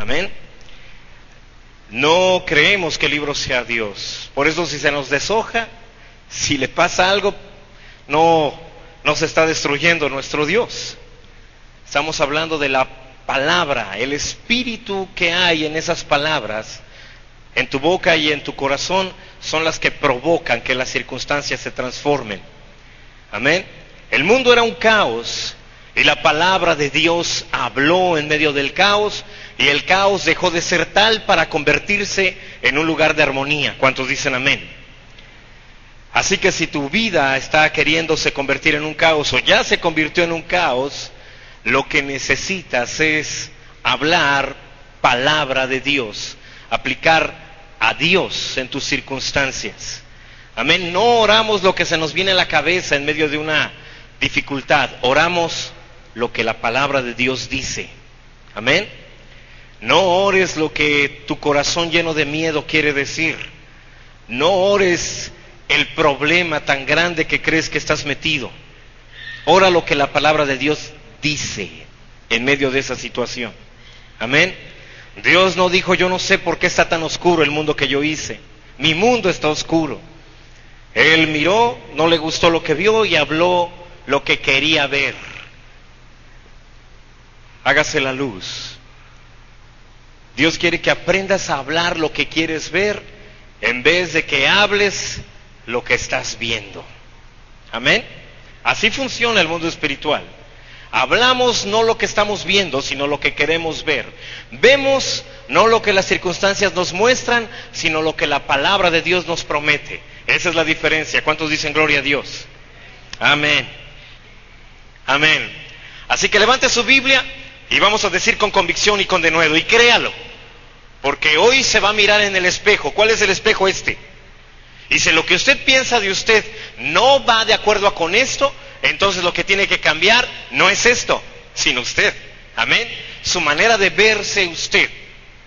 Amén. No creemos que el libro sea Dios. Por eso si se nos deshoja, si le pasa algo, no se está destruyendo nuestro Dios. Estamos hablando de la palabra, el espíritu que hay en esas palabras, en tu boca y en tu corazón, son las que provocan que las circunstancias se transformen. Amén. El mundo era un caos y la palabra de Dios habló en medio del caos, y el caos dejó de ser tal para convertirse en un lugar de armonía. ¿Cuántos dicen amén? Así que si tu vida está queriéndose convertir en un caos o ya se convirtió en un caos, lo que necesitas es hablar palabra de Dios, aplicar a Dios en tus circunstancias. Amén. No oramos lo que se nos viene a la cabeza en medio de una dificultad, oramos lo que la palabra de Dios dice. Amén. No ores lo que tu corazón lleno de miedo quiere decir. No ores el problema tan grande que crees que estás metido. Ora lo que la palabra de Dios dice en medio de esa situación. Amén. Dios no dijo: yo no sé por qué está tan oscuro el mundo que yo hice. Mi mundo está oscuro. Él miró, no le gustó lo que vio y habló lo que quería ver. Hágase la luz. Dios quiere que aprendas a hablar lo que quieres ver en vez de que hables lo que estás viendo. Amén. Así funciona el mundo espiritual. Hablamos no lo que estamos viendo, sino lo que queremos ver. Vemos no lo que las circunstancias nos muestran, sino lo que la palabra de Dios nos promete. Esa es la diferencia. ¿Cuántos dicen gloria a Dios? Amén. Amén. Así que levante su Biblia y vamos a decir con convicción y con denuedo, y créalo, porque hoy se va a mirar en el espejo. ¿Cuál es el espejo este? Y si lo que usted piensa de usted no va de acuerdo con esto, entonces lo que tiene que cambiar no es esto, sino usted. Amén. Su manera de verse usted.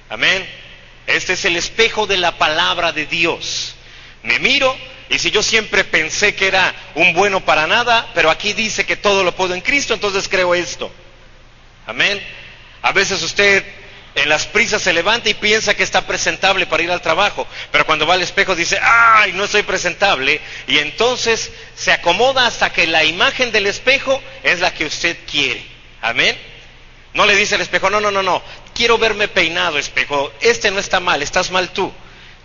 Amén. Este es el espejo de la palabra de Dios. Me miro, y si yo siempre pensé que era un bueno para nada, pero aquí dice que todo lo puedo en Cristo, entonces creo esto. Amén. A veces usted en las prisas se levanta y piensa que está presentable para ir al trabajo, pero cuando va al espejo dice: ¡ay, no estoy presentable! Y entonces se acomoda hasta que la imagen del espejo es la que usted quiere. Amén. No le dice el espejo: no, quiero verme peinado, espejo, este no está mal, estás mal tú.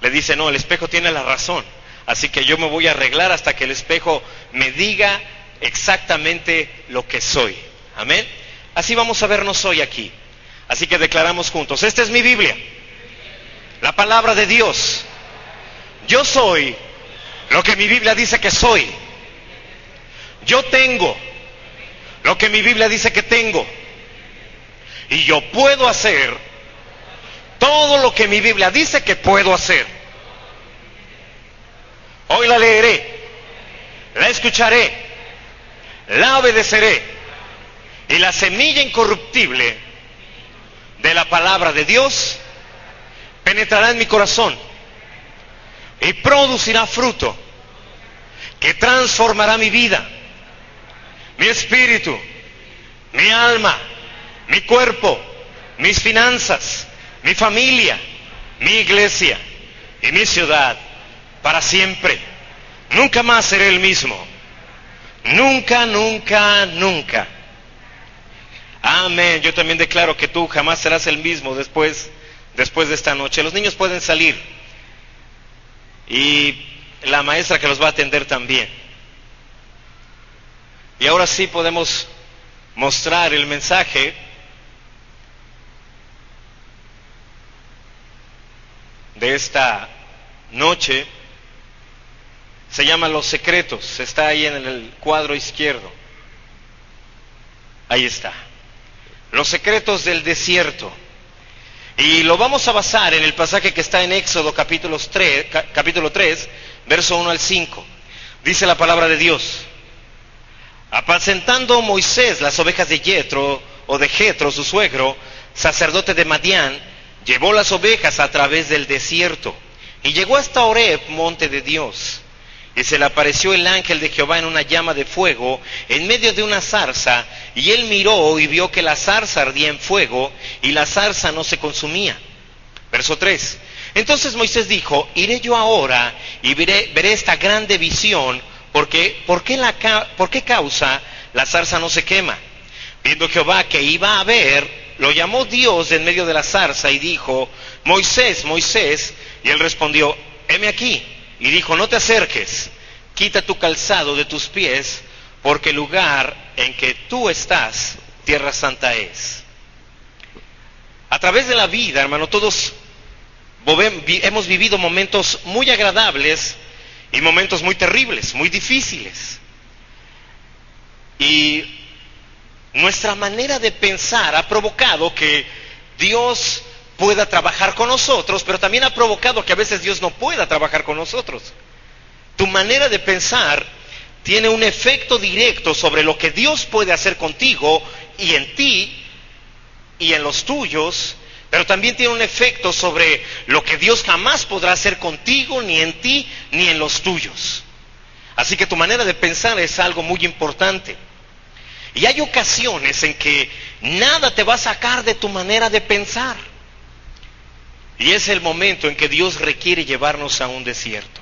Le dice: no, el espejo tiene la razón, así que yo me voy a arreglar hasta que el espejo me diga exactamente lo que soy. Amén. Así vamos a vernos hoy aquí. Así que declaramos juntos: esta es mi Biblia, la palabra de Dios. Yo soy lo que mi Biblia dice que soy. Yo tengo lo que mi Biblia dice que tengo. Y yo puedo hacer todo lo que mi Biblia dice que puedo hacer. Hoy la leeré, la escucharé, la obedeceré, y la semilla incorruptible de la palabra de Dios penetrará en mi corazón y producirá fruto que transformará mi vida, mi espíritu, mi alma, mi cuerpo, mis finanzas, mi familia, mi iglesia y mi ciudad para siempre. Nunca más seré el mismo. Nunca, nunca, nunca. Amén. Yo también declaro que tú jamás serás el mismo después de esta noche. Los niños pueden salir y la maestra que los va a atender también. Y ahora sí podemos mostrar el mensaje. De esta noche. Se llama Los Secretos. Está ahí en el cuadro izquierdo. Ahí está. Los secretos del desierto. Y lo vamos a basar en el pasaje que está en Éxodo capítulo 3, verso 1 al 5. Dice la palabra de Dios: apacentando Moisés las ovejas de Yetro, o de Jetro, su suegro, sacerdote de Madián, llevó las ovejas a través del desierto y llegó hasta Horeb, monte de Dios. y se le apareció el ángel de Jehová en una llama de fuego en medio de una zarza, y él miró y vio que la zarza ardía en fuego y la zarza no se consumía. Verso 3. Entonces Moisés dijo: iré yo ahora y veré esta grande visión, porque ¿por qué causa la zarza no se quema? Viendo Jehová que iba a ver, lo llamó Dios de en medio de la zarza y dijo: Moisés, Moisés. Y él respondió: heme aquí. Y dijo: no te acerques, quita tu calzado de tus pies, porque el lugar en que tú estás, tierra santa es. A través de la vida, hermano, todos hemos vivido momentos muy agradables y momentos muy terribles, muy difíciles. Y nuestra manera de pensar ha provocado que Dios pueda trabajar con nosotros, pero también ha provocado que a veces Dios no pueda trabajar con nosotros. Tu manera de pensar tiene un efecto directo sobre lo que Dios puede hacer contigo y en ti y en los tuyos, pero también tiene un efecto sobre lo que Dios jamás podrá hacer contigo, ni en ti, ni en los tuyos. Así que tu manera de pensar es algo muy importante. Y hay ocasiones en que nada te va a sacar de tu manera de pensar. Y es el momento en que Dios requiere llevarnos a un desierto.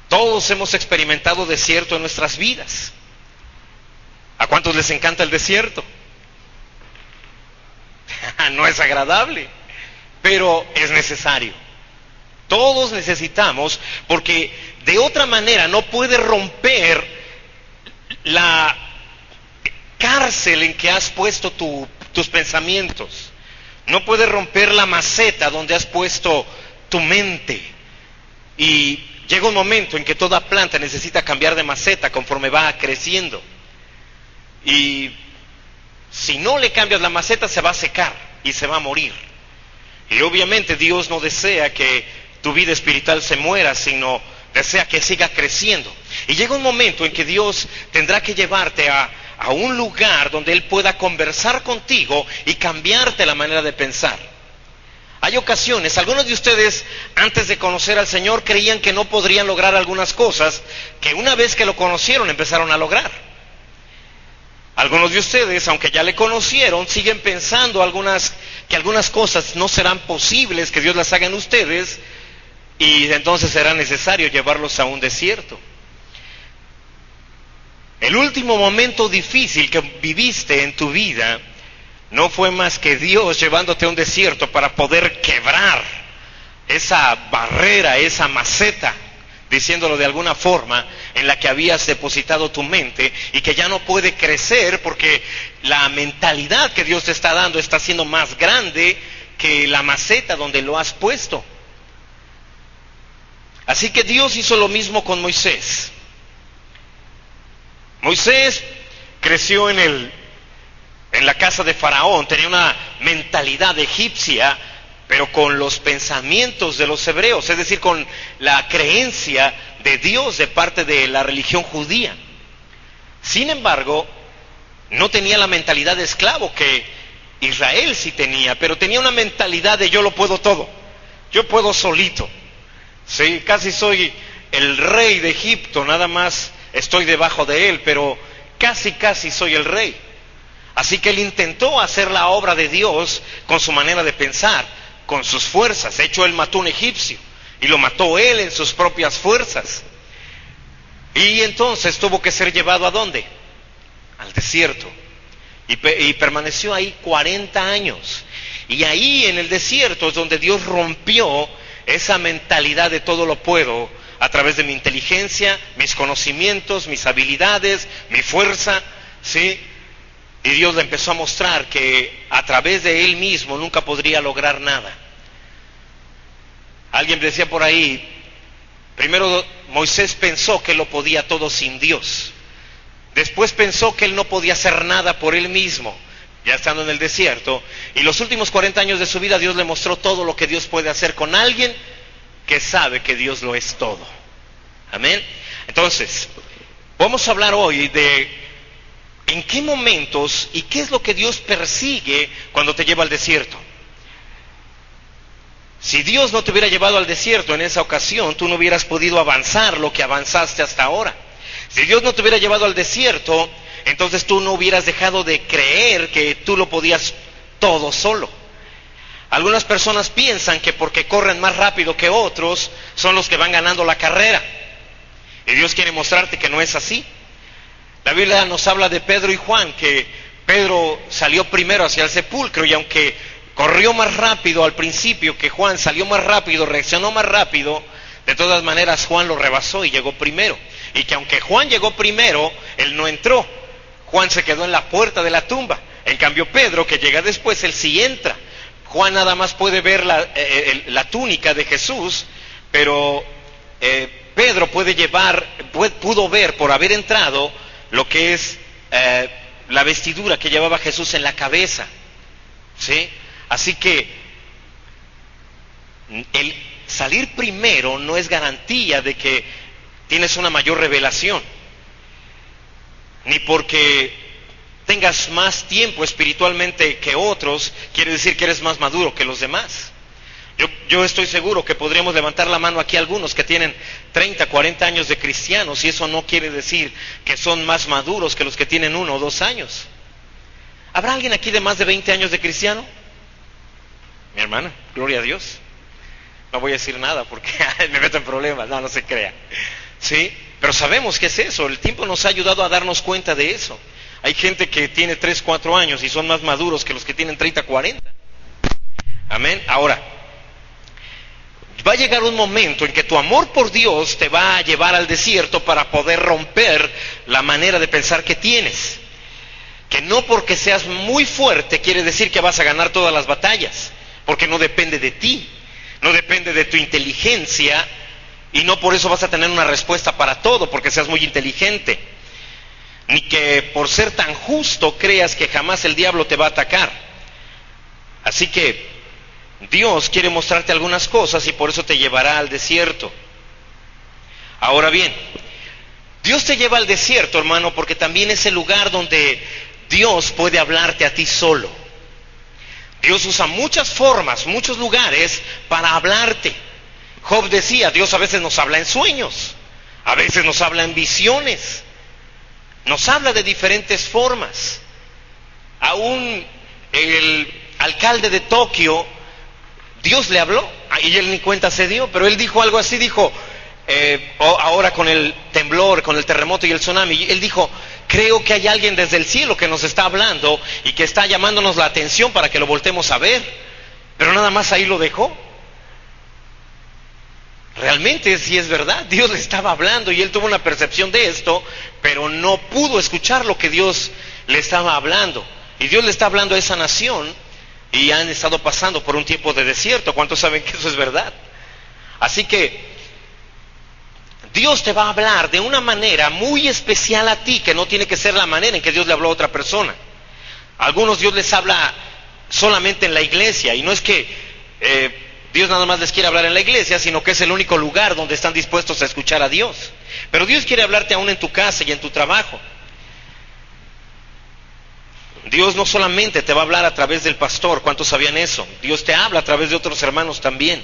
Todos hemos experimentado desierto en nuestras vidas. ¿A cuántos les encanta el desierto? No es agradable, pero es necesario. Todos necesitamos, porque de otra manera no puedes romper la cárcel en que has puesto tus pensamientos. No puedes romper la maceta donde has puesto tu mente. Y llega un momento en que toda planta necesita cambiar de maceta conforme va creciendo. Y si no le cambias la maceta, se va a secar y se va a morir. Y obviamente Dios no desea que tu vida espiritual se muera, sino desea que siga creciendo. Y llega un momento en que Dios tendrá que llevarte a un lugar donde Él pueda conversar contigo y cambiarte la manera de pensar. Hay ocasiones, algunos de ustedes antes de conocer al Señor creían que no podrían lograr algunas cosas que una vez que lo conocieron empezaron a lograr. Algunos de ustedes, aunque ya le conocieron, siguen pensando que algunas cosas no serán posibles que Dios las haga en ustedes, y entonces será necesario llevarlos a un desierto. El último momento difícil que viviste en tu vida no fue más que Dios llevándote a un desierto para poder quebrar esa barrera, esa maceta, diciéndolo de alguna forma, en la que habías depositado tu mente y que ya no puede crecer porque la mentalidad que Dios te está dando está siendo más grande que la maceta donde lo has puesto. Así que Dios hizo lo mismo con Moisés. Moisés creció en la casa de Faraón, tenía una mentalidad egipcia, pero con los pensamientos de los hebreos, es decir, con la creencia de Dios de parte de la religión judía. Sin embargo, no tenía la mentalidad de esclavo que Israel sí tenía, pero tenía una mentalidad de yo lo puedo todo, yo puedo solito. Sí, casi soy el rey de Egipto, nada más estoy debajo de él, pero casi soy el rey. Así que él intentó hacer la obra de Dios con su manera de pensar, con sus fuerzas. De hecho, él mató a un egipcio y lo mató él en sus propias fuerzas. Y entonces tuvo que ser llevado ¿a dónde? Al desierto. Y permaneció ahí 40 años. Y ahí en el desierto es donde Dios rompió esa mentalidad de todo lo puedo a través de mi inteligencia, mis conocimientos, mis habilidades, mi fuerza, ¿sí? Y Dios le empezó a mostrar que a través de Él mismo nunca podría lograr nada. Alguien decía por ahí, primero Moisés pensó que lo podía todo sin Dios. Después pensó que él no podía hacer nada por él mismo, ya estando en el desierto. Y los últimos 40 años de su vida Dios le mostró todo lo que Dios puede hacer con alguien que sabe que Dios lo es todo. Amén. Entonces, vamos a hablar hoy de en qué momentos y qué es lo que Dios persigue cuando te lleva al desierto. Si Dios no te hubiera llevado al desierto en esa ocasión, tú no hubieras podido avanzar lo que avanzaste hasta ahora. Si Dios no te hubiera llevado al desierto, entonces tú no hubieras dejado de creer que tú lo podías todo solo. Algunas personas piensan que porque corren más rápido que otros, son los que van ganando la carrera. Y Dios quiere mostrarte que no es así. La Biblia nos habla de Pedro y Juan, que Pedro salió primero hacia el sepulcro y aunque corrió más rápido al principio que Juan, salió más rápido, reaccionó más rápido, de todas maneras Juan lo rebasó y llegó primero. Y que aunque Juan llegó primero, él no entró. Juan se quedó en la puerta de la tumba. En cambio Pedro, que llega después, él sí entra. Juan nada más puede ver la túnica de Jesús, pero Pedro pudo ver por haber entrado lo que es la vestidura que llevaba Jesús en la cabeza. ¿Sí? Así que el salir primero no es garantía de que tienes una mayor revelación, ni porque tengas más tiempo espiritualmente que otros, quiere decir que eres más maduro que los demás. Yo estoy seguro que podríamos levantar la mano aquí algunos que tienen 30, 40 años de cristianos, y eso no quiere decir que son más maduros que los que tienen 1 o 2 años. ¿Habrá alguien aquí de más de 20 años de cristiano? Mi hermana, gloria a Dios. No voy a decir nada porque me meto en problemas, no se crea. ¿Sí? Pero sabemos que es eso, el tiempo nos ha ayudado a darnos cuenta de eso. Hay gente que tiene 3, 4 años y son más maduros que los que tienen 30, 40. Amén. Ahora, va a llegar un momento en que tu amor por Dios te va a llevar al desierto para poder romper la manera de pensar que tienes. Que no porque seas muy fuerte quiere decir que vas a ganar todas las batallas, porque no depende de ti, no depende de tu inteligencia, y no por eso vas a tener una respuesta para todo, porque seas muy inteligente. Ni que por ser tan justo creas que jamás el diablo te va a atacar. Así que Dios quiere mostrarte algunas cosas y por eso te llevará al desierto. Ahora bien, Dios te lleva al desierto, hermano, porque también es el lugar donde Dios puede hablarte a ti solo. Dios usa muchas formas, muchos lugares para hablarte. Job decía, Dios a veces nos habla en sueños, a veces nos habla en visiones. Nos habla de diferentes formas. Aún el alcalde de Tokio, Dios le habló, y él ni cuenta se dio, pero él dijo algo así, dijo, ahora con el temblor, con el terremoto y el tsunami, él dijo, creo que hay alguien desde el cielo que nos está hablando y que está llamándonos la atención para que lo voltemos a ver, pero nada más ahí lo dejó. Realmente sí es verdad, Dios le estaba hablando y él tuvo una percepción de esto, pero no pudo escuchar lo que Dios le estaba hablando. Y Dios le está hablando a esa nación y han estado pasando por un tiempo de desierto. ¿Cuántos saben que eso es verdad? Así que Dios te va a hablar de una manera muy especial a ti, que no tiene que ser la manera en que Dios le habló a otra persona. A algunos Dios les habla solamente en la iglesia, y no es que Dios nada más les quiere hablar en la iglesia, sino que es el único lugar donde están dispuestos a escuchar a Dios. Pero Dios quiere hablarte aún en tu casa y en tu trabajo. Dios no solamente te va a hablar a través del pastor, ¿cuántos sabían eso? Dios te habla a través de otros hermanos también.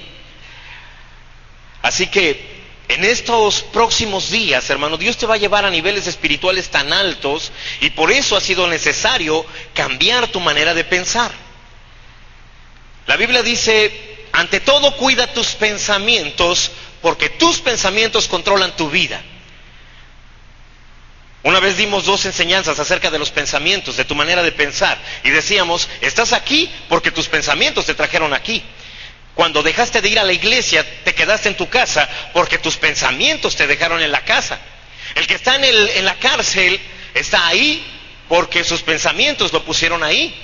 Así que en estos próximos días, hermano, Dios te va a llevar a niveles espirituales tan altos, y por eso ha sido necesario cambiar tu manera de pensar. La Biblia dice, ante todo cuida tus pensamientos, porque tus pensamientos controlan tu vida. Una vez dimos 2 enseñanzas acerca de los pensamientos, de tu manera de pensar, y decíamos, estás aquí porque tus pensamientos te trajeron aquí. Cuando dejaste de ir a la iglesia, te quedaste en tu casa porque tus pensamientos te dejaron en la casa. El que está en la cárcel está ahí porque sus pensamientos lo pusieron ahí.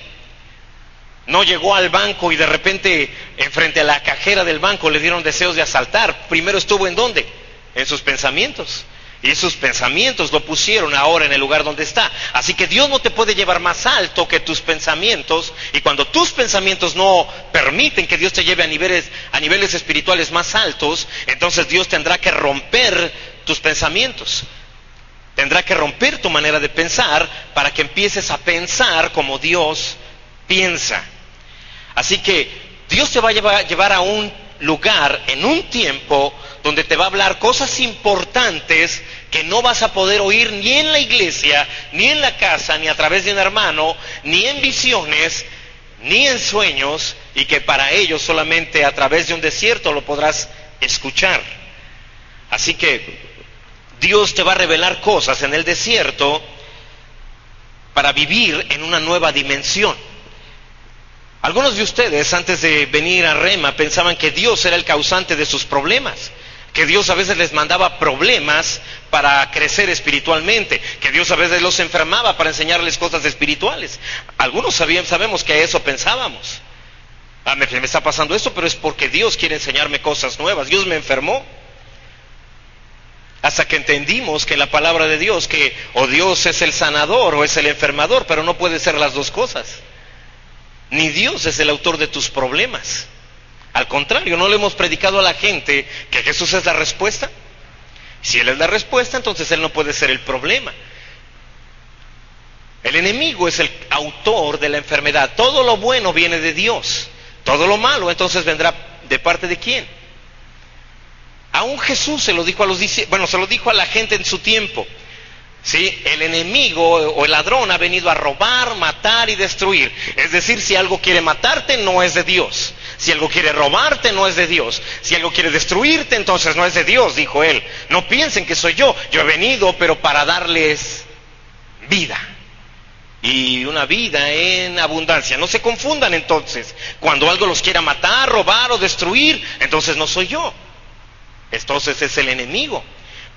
No llegó al banco y de repente enfrente a la cajera del banco le dieron deseos de asaltar. Primero estuvo ¿en dónde? En sus pensamientos. Y sus pensamientos lo pusieron ahora en el lugar donde está. Así que Dios no te puede llevar más alto que tus pensamientos. Y cuando tus pensamientos no permiten que Dios te lleve a niveles espirituales más altos, entonces Dios tendrá que romper tus pensamientos. Tendrá que romper tu manera de pensar para que empieces a pensar como Dios piensa. Así que Dios te va a llevar a un lugar, en un tiempo, donde te va a hablar cosas importantes que no vas a poder oír ni en la iglesia, ni en la casa, ni a través de un hermano, ni en visiones, ni en sueños, y que para ellos solamente a través de un desierto lo podrás escuchar. Así que Dios te va a revelar cosas en el desierto para vivir en una nueva dimensión. Algunos de ustedes antes de venir a Rema pensaban que Dios era el causante de sus problemas, que Dios a veces les mandaba problemas para crecer espiritualmente, que Dios a veces los enfermaba para enseñarles cosas espirituales. Algunos sabemos que a eso pensábamos. Me está pasando esto, pero es porque Dios quiere enseñarme cosas nuevas. Dios me enfermó. Hasta que entendimos que la palabra de Dios, que o Dios es el sanador o es el enfermador, pero no puede ser las dos cosas. Ni Dios es el autor de tus problemas. Al contrario, no le hemos predicado a la gente que Jesús es la respuesta. Si Él es la respuesta, entonces Él no puede ser el problema. El enemigo es el autor de la enfermedad. Todo lo bueno viene de Dios. Todo lo malo entonces vendrá ¿de parte de quién? Aún Jesús se lo dijo a los discípulos, se lo dijo a la gente en su tiempo. ¿Sí? El enemigo o el ladrón ha venido a robar, matar y destruir. Es decir, si algo quiere matarte, no es de Dios. Si algo quiere robarte, no es de Dios. Si algo quiere destruirte, entonces no es de Dios, dijo él. No piensen que soy yo. Yo he venido, pero para darles vida. Y una vida en abundancia. No se confundan entonces. Cuando algo los quiera matar, robar o destruir, entonces no soy yo. Entonces es el enemigo.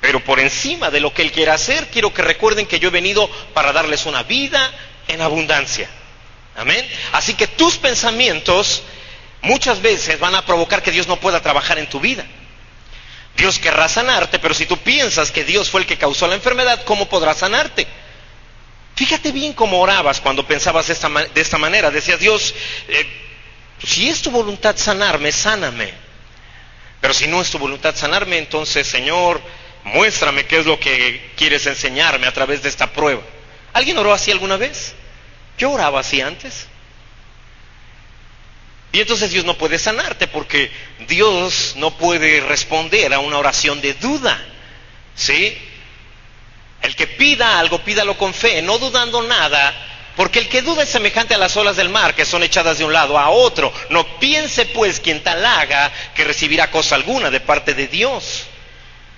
Pero por encima de lo que Él quiera hacer, quiero que recuerden que yo he venido para darles una vida en abundancia. Amén. Así que tus pensamientos muchas veces van a provocar que Dios no pueda trabajar en tu vida. Dios querrá sanarte, pero si tú piensas que Dios fue el que causó la enfermedad, ¿cómo podrá sanarte? Fíjate bien cómo orabas cuando pensabas de esta manera. Decías, Dios, si es tu voluntad sanarme, sáname. Pero si no es tu voluntad sanarme, entonces, Señor, muéstrame qué es lo que quieres enseñarme a través de esta prueba. ¿Alguien oró así alguna vez? Yo oraba así antes. Y entonces Dios no puede sanarte porque Dios no puede responder a una oración de duda. ¿Sí? El que pida algo, pídalo con fe, no dudando nada, porque el que duda es semejante a las olas del mar que son echadas de un lado a otro. No piense pues quien tal haga que recibirá cosa alguna de parte de Dios.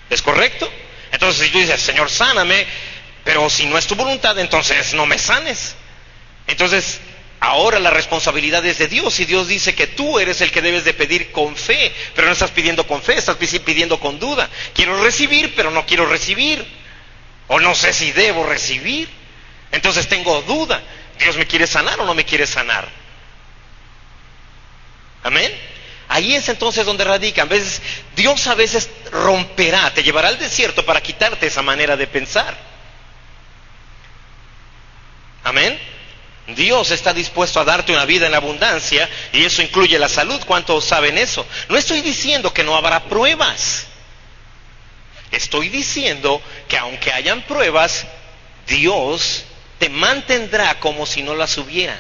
¿Es correcto? Entonces si tú dices, Señor, sáname, pero si no es tu voluntad, entonces no me sanes. Entonces, ahora la responsabilidad es de Dios, y Dios dice que tú eres el que debes de pedir con fe, pero no estás pidiendo con fe, estás pidiendo con duda. Quiero recibir, pero no quiero recibir. O no sé si debo recibir. Entonces tengo duda. ¿Dios me quiere sanar o no me quiere sanar? Amén. Ahí es entonces donde radica. Dios a veces romperá, te llevará al desierto para quitarte esa manera de pensar. Amén. Dios está dispuesto a darte una vida en abundancia, y eso incluye la salud. ¿Cuántos saben eso? No estoy diciendo que no habrá pruebas. Estoy diciendo que aunque hayan pruebas, Dios te mantendrá como si no las hubiera.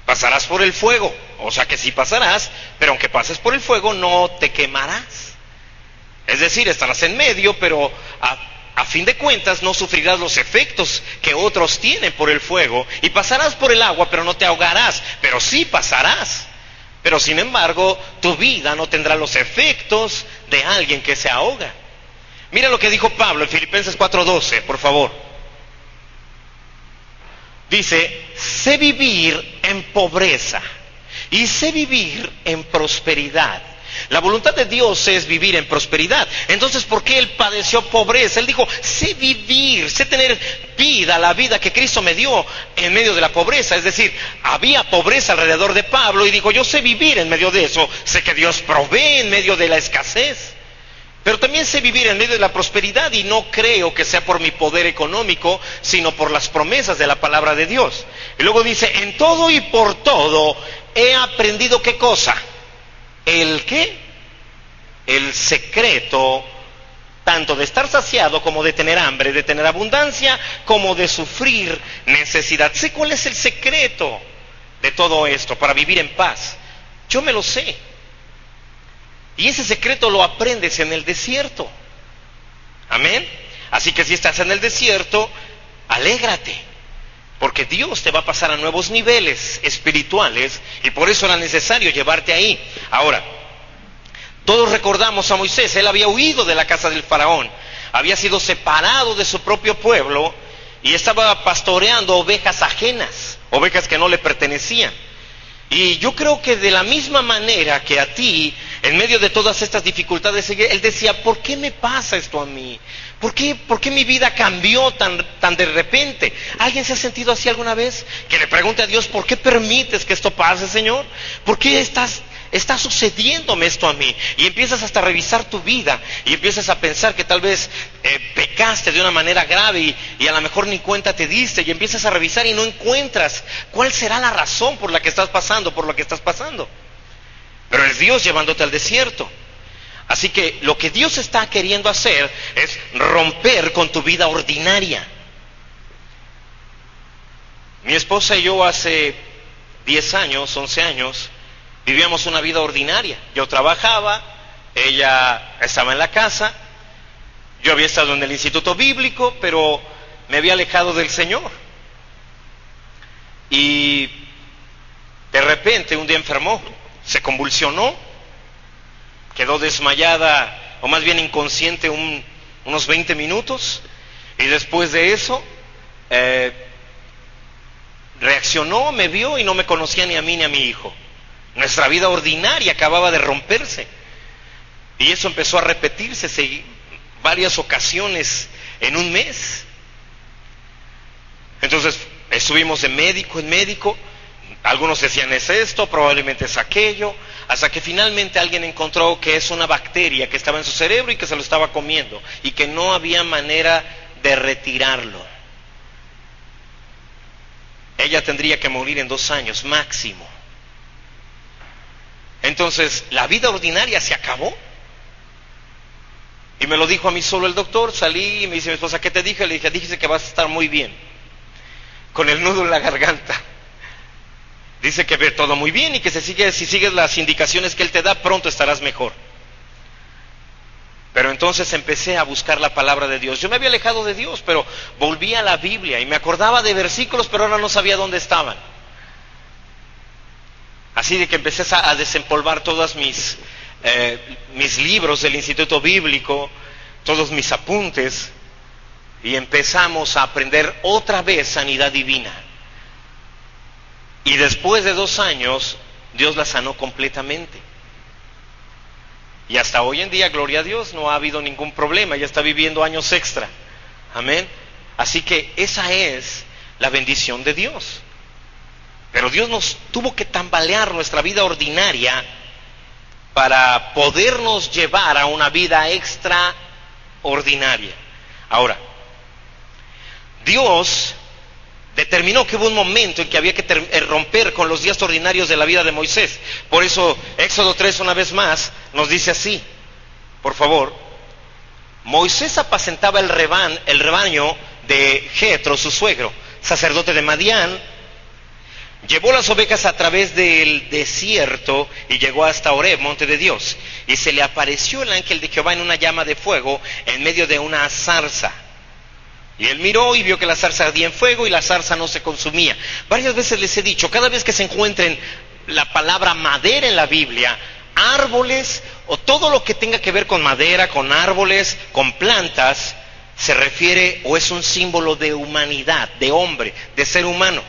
Pasarás por el fuego, o sea que sí pasarás, pero aunque pases por el fuego no te quemarás. Es decir, estarás en medio, pero a fin de cuentas no sufrirás los efectos que otros tienen por el fuego, y pasarás por el agua, pero no te ahogarás, pero sí pasarás. Pero sin embargo, tu vida no tendrá los efectos de alguien que se ahoga. Mira lo que dijo Pablo en Filipenses 4:12, por favor. Dice, sé vivir en pobreza y sé vivir en prosperidad. La voluntad de Dios es vivir en prosperidad. Entonces, ¿por qué Él padeció pobreza? Él dijo, sé vivir, sé tener vida, la vida que Cristo me dio en medio de la pobreza. Es decir, había pobreza alrededor de Pablo, y dijo, yo sé vivir en medio de eso. Sé que Dios provee en medio de la escasez. Pero también sé vivir en medio de la prosperidad, y no creo que sea por mi poder económico, sino por las promesas de la palabra de Dios. Y luego dice, en todo y por todo he aprendido ¿qué cosa? ¿El qué? El secreto, tanto de estar saciado como de tener hambre, de tener abundancia como de sufrir necesidad. Sé cuál es el secreto de todo esto para vivir en paz. Yo me lo sé. Y ese secreto lo aprendes en el desierto. Amén. Así que si estás en el desierto, alégrate, porque Dios te va a pasar a nuevos niveles espirituales y por eso era necesario llevarte ahí. Ahora, todos recordamos a Moisés. Él había huido de la casa del faraón, había sido separado de su propio pueblo y estaba pastoreando ovejas ajenas, ovejas que no le pertenecían. Y yo creo que de la misma manera que a ti, en medio de todas estas dificultades, él decía, ¿por qué me pasa esto a mí? ¿Por qué mi vida cambió tan de repente? ¿Alguien se ha sentido así alguna vez? Que le pregunte a Dios, ¿por qué permites que esto pase, Señor? ¿Por qué está sucediéndome esto a mí? Y empiezas hasta a revisar tu vida y empiezas a pensar que tal vez pecaste de una manera grave y a lo mejor ni cuenta te diste, y empiezas a revisar y no encuentras cuál será la razón por la que estás pasando, por lo que estás pasando. Pero es Dios llevándote al desierto. Así que lo que Dios está queriendo hacer es romper con tu vida ordinaria. Mi esposa y yo hace 10 años, 11 años, vivíamos una vida ordinaria. Yo trabajaba, ella estaba en la casa, yo había estado en el instituto bíblico, pero me había alejado del Señor. Y de repente un día enfermó, se convulsionó, quedó desmayada, o más bien inconsciente, unos 20 minutos, y después de eso reaccionó, me vio y no me conocía ni a mí ni a mi hijo. Nuestra vida ordinaria acababa de romperse, y eso empezó a repetirse varias ocasiones en un mes. Entonces estuvimos de médico en médico. Algunos decían es esto, probablemente es aquello, hasta que finalmente alguien encontró que es una bacteria que estaba en su cerebro y que se lo estaba comiendo y que no había manera de retirarlo. Ella tendría que morir en 2 años máximo. Entonces la vida ordinaria se acabó. Y me lo dijo a mí solo el doctor. Salí y me dice mi esposa, ¿qué te dije? Le dije, dijiste que vas a estar muy bien, con el nudo en la garganta. Dice que ve todo muy bien y que si sigues las indicaciones que Él te da, pronto estarás mejor. Pero entonces empecé a buscar la palabra de Dios. Yo me había alejado de Dios, pero volví a la Biblia y me acordaba de versículos, pero ahora no sabía dónde estaban. Así de que empecé a desempolvar todos mis libros del instituto bíblico, todos mis apuntes, y empezamos a aprender otra vez sanidad divina. Y después de 2 años, Dios la sanó completamente. Y hasta hoy en día, gloria a Dios, no ha habido ningún problema. Ella está viviendo años extra. Amén. Así que esa es la bendición de Dios. Pero Dios nos tuvo que tambalear nuestra vida ordinaria para podernos llevar a una vida extraordinaria. Ahora, Dios determinó que hubo un momento en que había que romper con los días ordinarios de la vida de Moisés. Por eso Éxodo 3 una vez más nos dice así, por favor: Moisés apacentaba el rebaño de Jetro, su suegro, sacerdote de Madián. Llevó las ovejas a través del desierto y llegó hasta Horeb, monte de Dios. Y se le apareció el ángel de Jehová en una llama de fuego en medio de una zarza. Y él miró y vio que la zarza ardía en fuego y la zarza no se consumía. Varias veces les he dicho, cada vez que se encuentren la palabra madera en la Biblia, árboles o todo lo que tenga que ver con madera, con árboles, con plantas, se refiere o es un símbolo de humanidad, de hombre, de ser humano.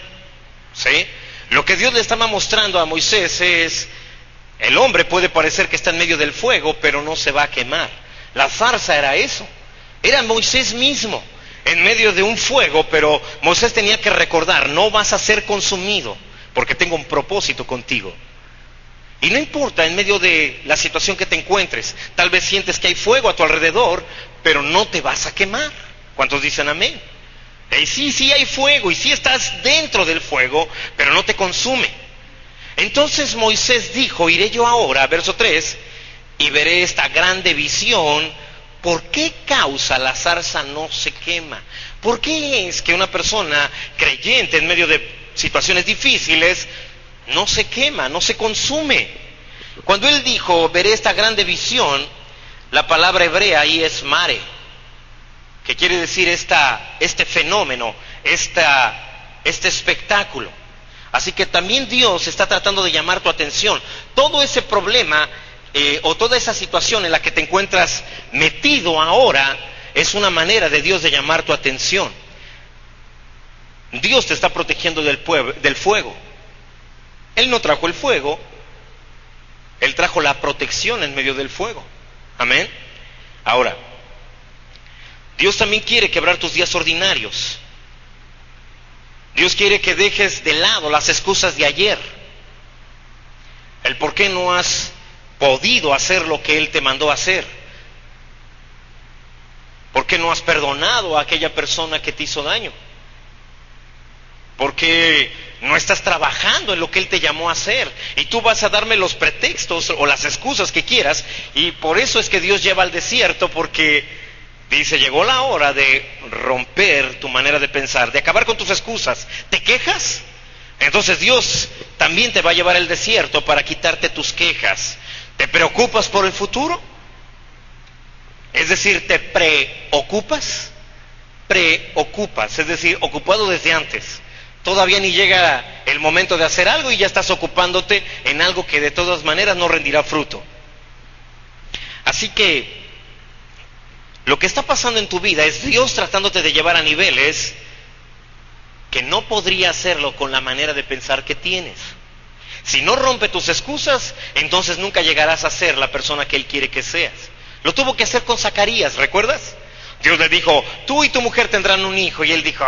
¿Sí? Lo que Dios le estaba mostrando a Moisés es, el hombre puede parecer que está en medio del fuego, pero no se va a quemar. La zarza era eso, era Moisés mismo en medio de un fuego, pero Moisés tenía que recordar, no vas a ser consumido, porque tengo un propósito contigo. Y no importa en medio de la situación que te encuentres, tal vez sientes que hay fuego a tu alrededor, pero no te vas a quemar. ¿Cuántos dicen amén? Sí hay fuego, y sí estás dentro del fuego, pero no te consume. Entonces Moisés dijo, iré yo ahora, verso 3, y veré esta grande visión. ¿Por qué causa la zarza no se quema? ¿Por qué es que una persona creyente en medio de situaciones difíciles no se quema, no se consume? Cuando él dijo, veré esta grande visión, la palabra hebrea ahí es mare, que quiere decir este fenómeno, este espectáculo. Así que también Dios está tratando de llamar tu atención. Todo ese problema o toda esa situación en la que te encuentras metido ahora es una manera de Dios de llamar tu atención. Dios te está protegiendo del fuego. Él no trajo el fuego, Él trajo la protección en medio del fuego. Amén. Ahora, Dios también quiere quebrar tus días ordinarios. Dios quiere que dejes de lado las excusas de ayer. El por qué no has podido hacer lo que Él te mandó hacer. ¿Por qué no has perdonado a aquella persona que te hizo daño? ¿Por qué no estás trabajando en lo que Él te llamó a hacer? Y tú vas a darme los pretextos o las excusas que quieras. Y por eso es que Dios lleva al desierto, porque dice, llegó la hora de romper tu manera de pensar, de acabar con tus excusas. ¿Te quejas? Entonces Dios también te va a llevar al desierto para quitarte tus quejas. ¿Te preocupas por el futuro? Es decir, ¿te preocupas? Preocupas, es decir, ocupado desde antes. Todavía ni llega el momento de hacer algo y ya estás ocupándote en algo que de todas maneras no rendirá fruto. Así que lo que está pasando en tu vida es Dios tratándote de llevar a niveles que no podría hacerlo con la manera de pensar que tienes. Si no rompe tus excusas, entonces nunca llegarás a ser la persona que Él quiere que seas. Lo tuvo que hacer con Zacarías, ¿recuerdas? Dios le dijo, tú y tu mujer tendrán un hijo. Y él dijo,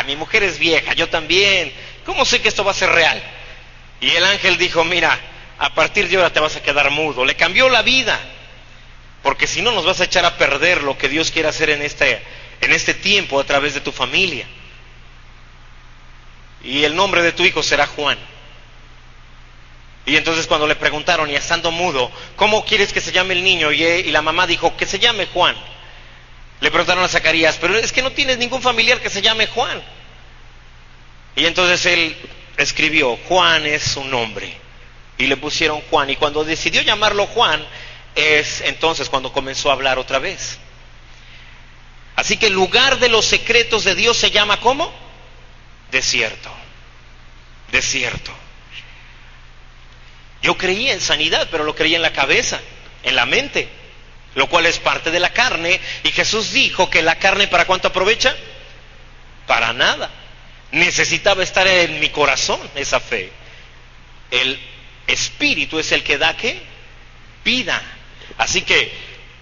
mi mujer es vieja, yo también. ¿Cómo sé que esto va a ser real? Y el ángel dijo, mira, a partir de ahora te vas a quedar mudo. Le cambió la vida. Porque si no, nos vas a echar a perder lo que Dios quiere hacer en este tiempo a través de tu familia. Y el nombre de tu hijo será Juan. Y entonces cuando le preguntaron, y estando mudo, ¿cómo quieres que se llame el niño? Y la mamá dijo, que se llame Juan. Le preguntaron a Zacarías, pero es que no tienes ningún familiar que se llame Juan. Y entonces él escribió, Juan es su nombre. Y le pusieron Juan. Y cuando decidió llamarlo Juan, es entonces cuando comenzó a hablar otra vez. Así que el lugar de los secretos de Dios se llama ¿cómo? Desierto. Desierto. Yo creía en sanidad, pero lo creía en la cabeza, en la mente, lo cual es parte de la carne. Y Jesús dijo que la carne, ¿para cuánto aprovecha? Para nada. Necesitaba estar en mi corazón esa fe. El Espíritu es el que da ¿qué? Vida. Así que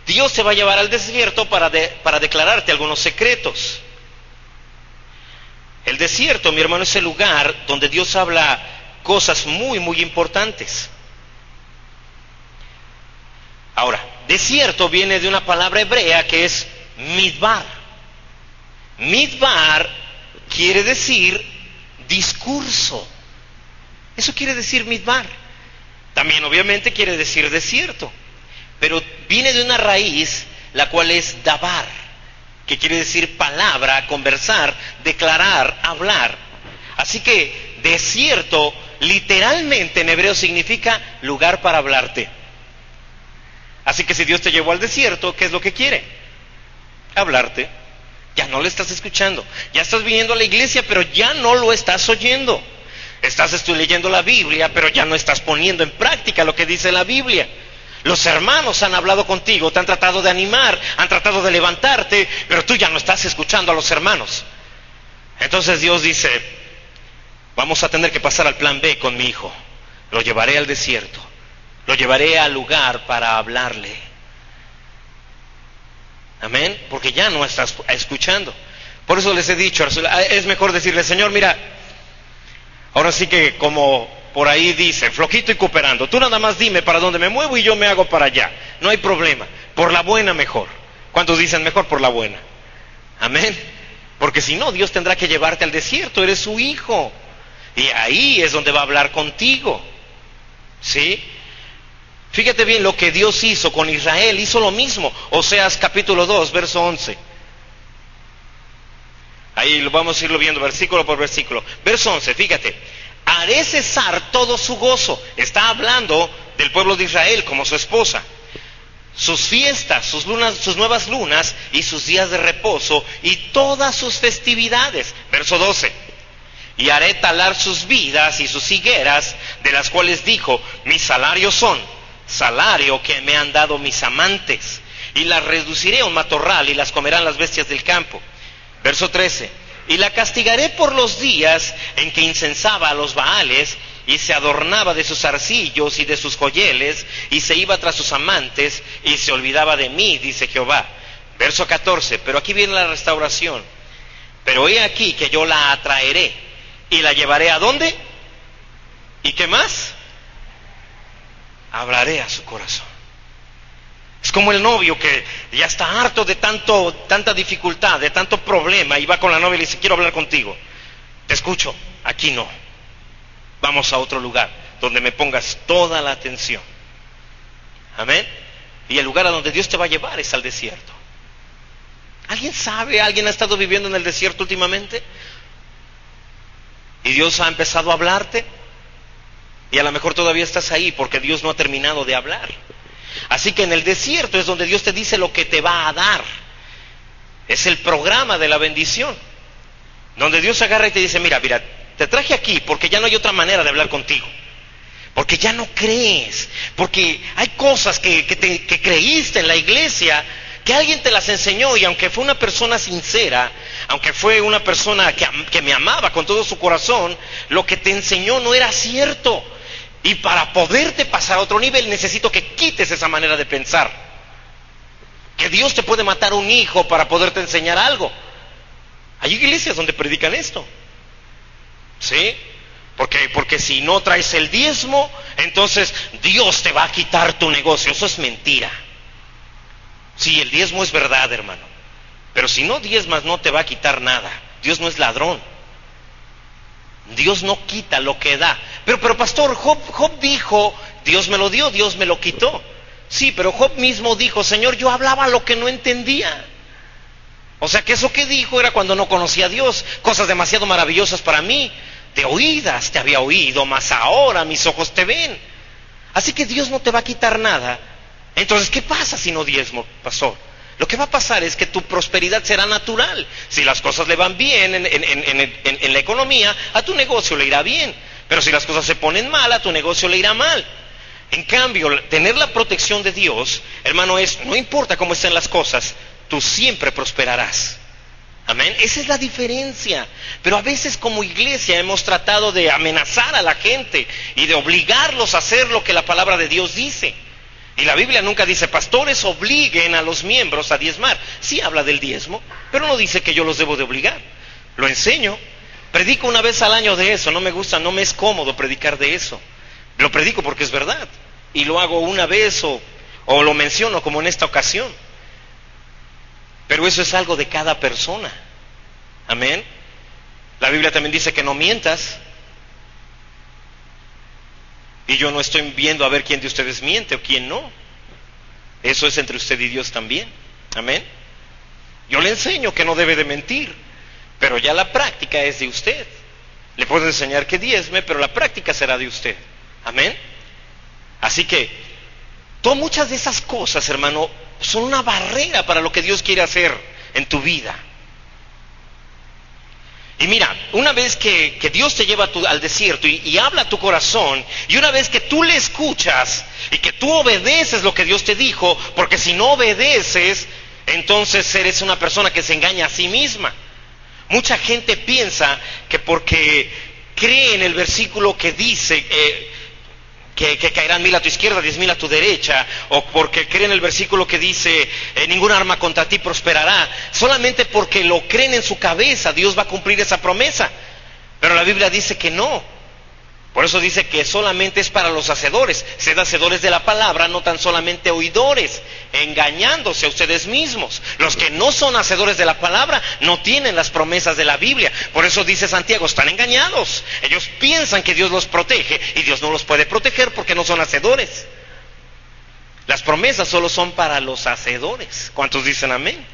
Dios te va a llevar al desierto para declararte algunos secretos. El desierto, mi hermano, es el lugar donde Dios habla cosas muy, muy importantes. Ahora, desierto viene de una palabra hebrea que es midbar. Midbar quiere decir discurso. Eso quiere decir midbar. También obviamente quiere decir desierto. Pero viene de una raíz, la cual es dabar, que quiere decir palabra, conversar, declarar, hablar. Así que desierto literalmente en hebreo significa lugar para hablarte. Así que si Dios te llevó al desierto, ¿qué es lo que quiere? Hablarte. Ya no le estás escuchando. Ya estás viniendo a la iglesia, pero ya no lo estás oyendo. Estás leyendo la Biblia, pero ya no estás poniendo en práctica lo que dice la Biblia. Los hermanos han hablado contigo, te han tratado de animar, han tratado de levantarte, pero tú ya no estás escuchando a los hermanos. Entonces Dios dice, vamos a tener que pasar al plan B con mi hijo. Lo llevaré al desierto, lo llevaré al lugar para hablarle. Amén, porque ya no estás escuchando. Por eso les he dicho, es mejor decirle, Señor, mira, ahora sí que como por ahí dicen, flojito y cooperando, tú nada más dime para dónde me muevo y yo me hago para allá. No hay problema, por la buena mejor. ¿Cuántos dicen mejor por la buena? Amén. Porque si no, Dios tendrá que llevarte al desierto, eres su hijo. Y ahí es donde va a hablar contigo. ¿Sí? Fíjate bien lo que Dios hizo con Israel, hizo lo mismo. Oseas capítulo 2, verso 11. Ahí lo vamos a irlo viendo versículo por versículo. Verso 11, fíjate. haré cesar todo su gozo. Está hablando del pueblo de Israel como su esposa. Sus fiestas, sus nuevas lunas y sus días de reposo y todas sus festividades. Verso 12. Y haré talar sus vidas y sus higueras, de las cuales dijo, mis salarios son salario que me han dado mis amantes. Y las reduciré a un matorral y las comerán las bestias del campo. Verso 13. Y la castigaré por los días en que incensaba a los Baales y se adornaba de sus arcillos y de sus joyeles y se iba tras sus amantes y se olvidaba de mí, dice Jehová. Verso 14. Pero aquí viene la restauración. Pero he aquí que yo la atraeré y la llevaré ¿a dónde? ¿Y qué más? Hablaré a su corazón. Es como el novio que ya está harto de tanta dificultad, de tanto problema, y va con la novia y le dice, quiero hablar contigo. Te escucho, aquí no. Vamos a otro lugar, donde me pongas toda la atención. Amén. Y el lugar a donde Dios te va a llevar es al desierto. ¿Alguien sabe? ¿Alguien ha estado viviendo en el desierto últimamente? Y Dios ha empezado a hablarte. Y a lo mejor todavía estás ahí porque Dios no ha terminado de hablar. Así que en el desierto es donde Dios te dice lo que te va a dar. Es el programa de la bendición. Donde Dios agarra y te dice, mira, te traje aquí porque ya no hay otra manera de hablar contigo. Porque ya no crees. Porque hay cosas que creíste en la iglesia, que alguien te las enseñó, y aunque fue una persona sincera, aunque fue una persona que me amaba con todo su corazón, lo que te enseñó no era cierto. Y para poderte pasar a otro nivel necesito que quites esa manera de pensar. Que Dios te puede matar un hijo para poderte enseñar algo. Hay iglesias donde predican esto. ¿Sí? Porque si no traes el diezmo, entonces Dios te va a quitar tu negocio. Eso es mentira. Sí, el diezmo es verdad, hermano. Pero si no diezmas, no te va a quitar nada. Dios no es ladrón. Dios no quita lo que da. Pero pastor, Job dijo, Dios me lo dio, Dios me lo quitó. Sí, pero Job mismo dijo, Señor, yo hablaba lo que no entendía. O sea que eso que dijo era cuando no conocía a Dios. Cosas demasiado maravillosas para mí. De oídas te había oído, mas ahora mis ojos te ven. Así que Dios no te va a quitar nada. Entonces, ¿qué pasa si no diezmo, pastor? Lo que va a pasar es que tu prosperidad será natural. Si las cosas le van bien en la economía, a tu negocio le irá bien. Pero si las cosas se ponen mal, a tu negocio le irá mal. En cambio, tener la protección de Dios, hermano, no importa cómo estén las cosas, tú siempre prosperarás. Amén. Esa es la diferencia. Pero a veces como iglesia hemos tratado de amenazar a la gente y de obligarlos a hacer lo que la palabra de Dios dice. Y la Biblia nunca dice, pastores, obliguen a los miembros a diezmar. Sí habla del diezmo, pero no dice que yo los debo de obligar. Lo enseño. Predico una vez al año de eso. No me gusta, no me es cómodo predicar de eso. Lo predico porque es verdad. Y lo hago una vez o lo menciono como en esta ocasión. Pero eso es algo de cada persona. Amén. La Biblia también dice que no mientas. Y yo no estoy viendo a ver quién de ustedes miente o quién no. Eso es entre usted y Dios también. Amén. Yo le enseño que no debe de mentir, pero ya la práctica es de usted. Le puedo enseñar que diezme, pero la práctica será de usted. Amén. Así que muchas de esas cosas, hermano, son una barrera para lo que Dios quiere hacer en tu vida. Y mira, una vez que Dios te lleva al desierto y habla a tu corazón, y una vez que tú le escuchas y que tú obedeces lo que Dios te dijo, porque si no obedeces, entonces eres una persona que se engaña a sí misma. Mucha gente piensa que porque cree en el versículo que dice que caerán 1000 a tu izquierda, 10,000 a tu derecha, o porque creen el versículo que dice ningún arma contra ti prosperará, solamente porque lo creen en su cabeza, Dios va a cumplir esa promesa. Pero la Biblia dice que no. Por eso dice que solamente es para los hacedores. Sed hacedores de la palabra, no tan solamente oidores, engañándose a ustedes mismos. Los que no son hacedores de la palabra no tienen las promesas de la Biblia. Por eso dice Santiago, están engañados. Ellos piensan que Dios los protege y Dios no los puede proteger porque no son hacedores. Las promesas solo son para los hacedores. ¿Cuántos dicen amén?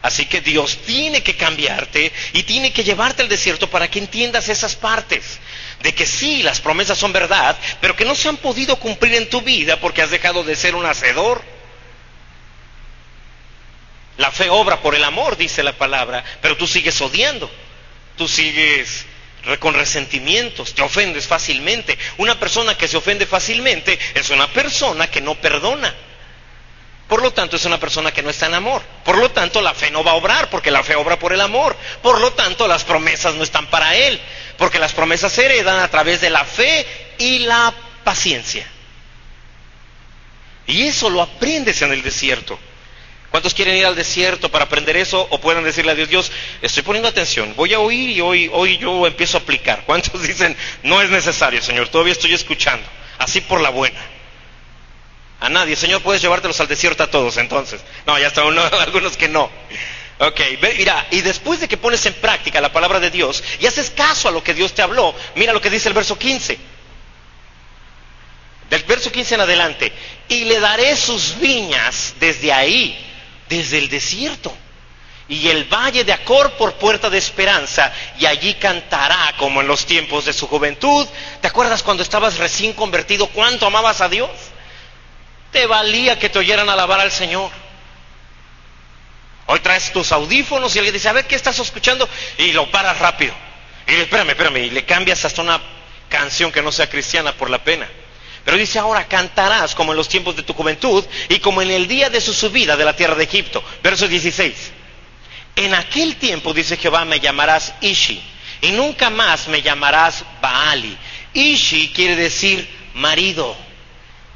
Así que Dios tiene que cambiarte y tiene que llevarte al desierto para que entiendas esas partes. De que sí, las promesas son verdad, pero que no se han podido cumplir en tu vida porque has dejado de ser un hacedor. La fe obra por el amor, dice la palabra, pero tú sigues odiando. Tú sigues con resentimientos, te ofendes fácilmente. Una persona que se ofende fácilmente es una persona que no perdona. Por lo tanto, es una persona que no está en amor. Por lo tanto, la fe no va a obrar, porque la fe obra por el amor. Por lo tanto, las promesas no están para él, porque las promesas se heredan a través de la fe y la paciencia. Y eso lo aprendes en el desierto. ¿Cuántos quieren ir al desierto para aprender eso? O pueden decirle a Dios, Dios, estoy poniendo atención, voy a oír y hoy yo empiezo a aplicar. ¿Cuántos dicen, no es necesario, Señor, todavía estoy escuchando, así por la buena? A nadie. Señor, puedes llevártelos al desierto a todos entonces. No, ya está uno, algunos que no. Ok, mira, y después de que pones en práctica la palabra de Dios y haces caso a lo que Dios te habló, mira lo que dice el verso 15. Del verso 15 en adelante. Y le daré sus viñas desde ahí, desde el desierto, y el valle de Acor por puerta de esperanza, y allí cantará como en los tiempos de su juventud. ¿Te acuerdas cuando estabas recién convertido cuánto amabas a Dios? Te valía que te oyeran alabar al Señor. Hoy traes tus audífonos y alguien dice, a ver, ¿qué estás escuchando? Y lo paras rápido. Y espérame, y le cambias hasta una canción que no sea cristiana por la pena. Pero dice, ahora cantarás como en los tiempos de tu juventud y como en el día de su subida de la tierra de Egipto. Verso 16. En aquel tiempo, dice Jehová, me llamarás Ishi, y nunca más me llamarás Baali. Ishi quiere decir marido.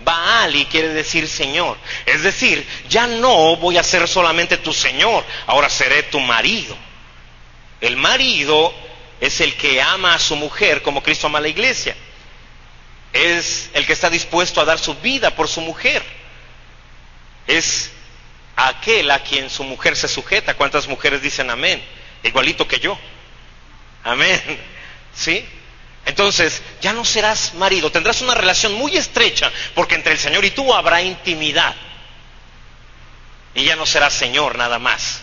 Baali quiere decir Señor. Es decir, ya no voy a ser solamente tu Señor, ahora seré tu marido. El marido es el que ama a su mujer como Cristo ama a la iglesia. Es el que está dispuesto a dar su vida por su mujer. Es aquel a quien su mujer se sujeta. ¿Cuántas mujeres dicen amén? Igualito que yo. Amén. ¿Sí? Entonces, ya no serás marido, tendrás una relación muy estrecha, porque entre el Señor y tú habrá intimidad. Y ya no serás Señor nada más.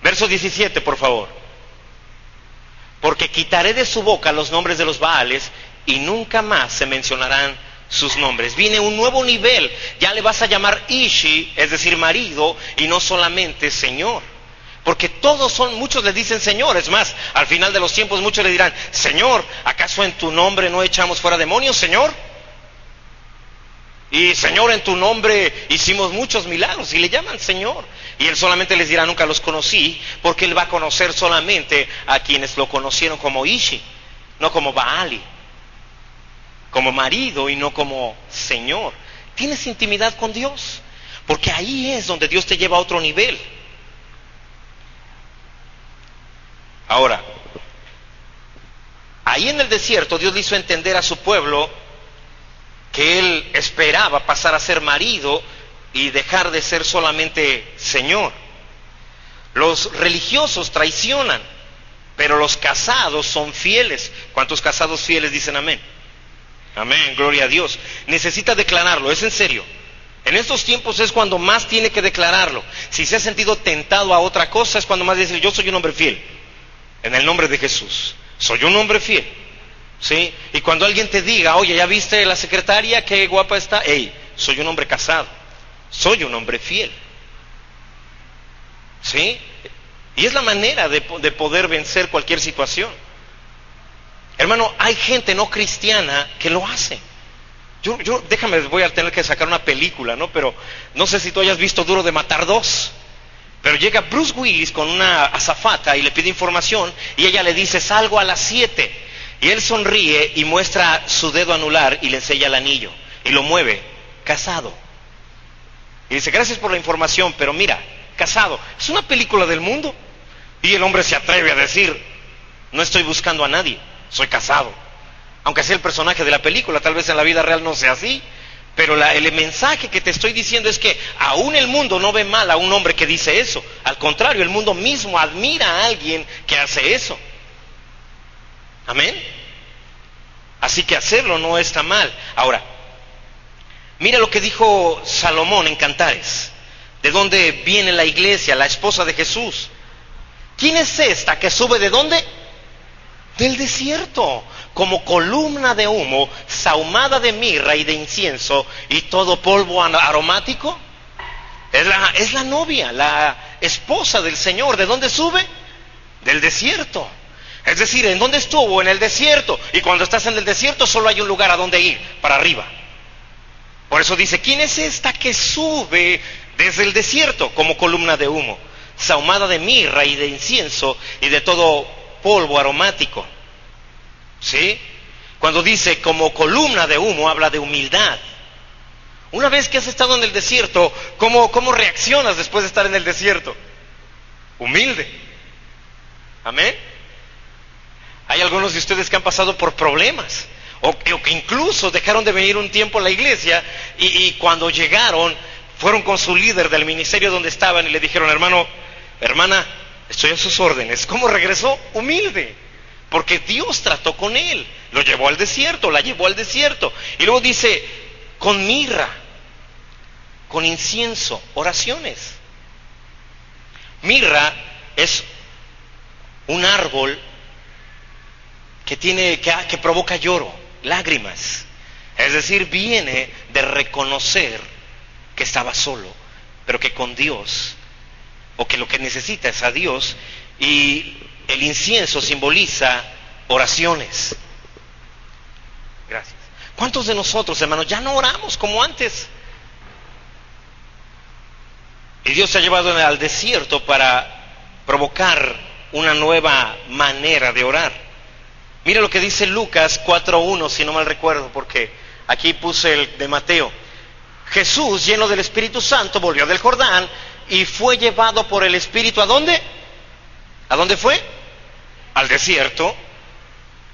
Verso 17, por favor. Porque quitaré de su boca los nombres de los Baales, y nunca más se mencionarán sus nombres. Viene un nuevo nivel, ya le vas a llamar Ishi, es decir, marido, y no solamente Señor. Porque muchos le dicen Señor. Es más, al final de los tiempos muchos le dirán, Señor, ¿acaso en tu nombre no echamos fuera demonios, Señor? Y Señor, en tu nombre hicimos muchos milagros, y le llaman Señor. Y Él solamente les dirá, nunca los conocí, porque Él va a conocer solamente a quienes lo conocieron como Ishi, no como Baali, como marido y no como Señor. Tienes intimidad con Dios, porque ahí es donde Dios te lleva a otro nivel. Ahora, ahí en el desierto Dios le hizo entender a su pueblo que Él esperaba pasar a ser marido y dejar de ser solamente Señor. Los religiosos traicionan, pero los casados son fieles. ¿Cuántos casados fieles dicen amén? Amén, gloria a Dios. Necesita declararlo, es en serio. En estos tiempos es cuando más tiene que declararlo. Si se ha sentido tentado a otra cosa, es cuando más dice, yo soy un hombre fiel. En el nombre de Jesús, soy un hombre fiel. ¿Sí? Y cuando alguien te diga, oye, ¿ya viste la secretaria? Qué guapa está. Hey, soy un hombre casado. Soy un hombre fiel. ¿Sí? Y es la manera de poder vencer cualquier situación. Hermano, hay gente no cristiana que lo hace. Déjame, voy a tener que sacar una película, ¿no? Pero no sé si tú hayas visto Duro de Matar 2. Pero llega Bruce Willis con una azafata y le pide información, y ella le dice, salgo a las 7. Y él sonríe y muestra su dedo anular y le enseña el anillo. Y lo mueve, casado. Y dice, gracias por la información, pero mira, casado. Es una película del mundo. Y el hombre se atreve a decir, no estoy buscando a nadie, soy casado. Aunque sea el personaje de la película, tal vez en la vida real no sea así. Pero el mensaje que te estoy diciendo es que aún el mundo no ve mal a un hombre que dice eso. Al contrario, el mundo mismo admira a alguien que hace eso. Amén. Así que hacerlo no está mal. Ahora, mira lo que dijo Salomón en Cantares. ¿De dónde viene la iglesia, la esposa de Jesús? ¿Quién es esta que sube de dónde? Del desierto, como columna de humo, sahumada de mirra y de incienso y todo polvo aromático. Es la novia, la esposa del Señor. ¿De dónde sube? Del desierto. Es decir, ¿en dónde estuvo? En el desierto. Y cuando estás en el desierto solo hay un lugar a donde ir, para arriba. Por eso dice, ¿quién es esta que sube desde el desierto como columna de humo, sahumada de mirra y de incienso y de todo polvo aromático? ¿Sí? Cuando dice como columna de humo, habla de humildad. Una vez que has estado en el desierto, ¿cómo reaccionas después de estar en el desierto? Humilde. Amén. Hay algunos de ustedes que han pasado por problemas, o que incluso dejaron de venir un tiempo a la iglesia, y cuando llegaron, fueron con su líder del ministerio donde estaban y le dijeron, hermano, hermana, estoy a sus órdenes. ¿Cómo regresó? Humilde, porque Dios trató con él, lo llevó al desierto, la llevó al desierto. Y luego dice, con mirra, con incienso, oraciones. Mirra es un árbol que provoca lloro, lágrimas. Es decir, viene de reconocer que estaba solo, pero que con Dios, o que lo que necesita es a Dios. Y el incienso simboliza oraciones. Gracias. ¿Cuántos de nosotros, hermanos, ya no oramos como antes? Y Dios se ha llevado al desierto para provocar una nueva manera de orar. Mira lo que dice Lucas 4:1, si no mal recuerdo, porque aquí puse el de Mateo. Jesús, lleno del Espíritu Santo, volvió del Jordán y fue llevado por el Espíritu. ¿A dónde? ¿A dónde fue? Al desierto.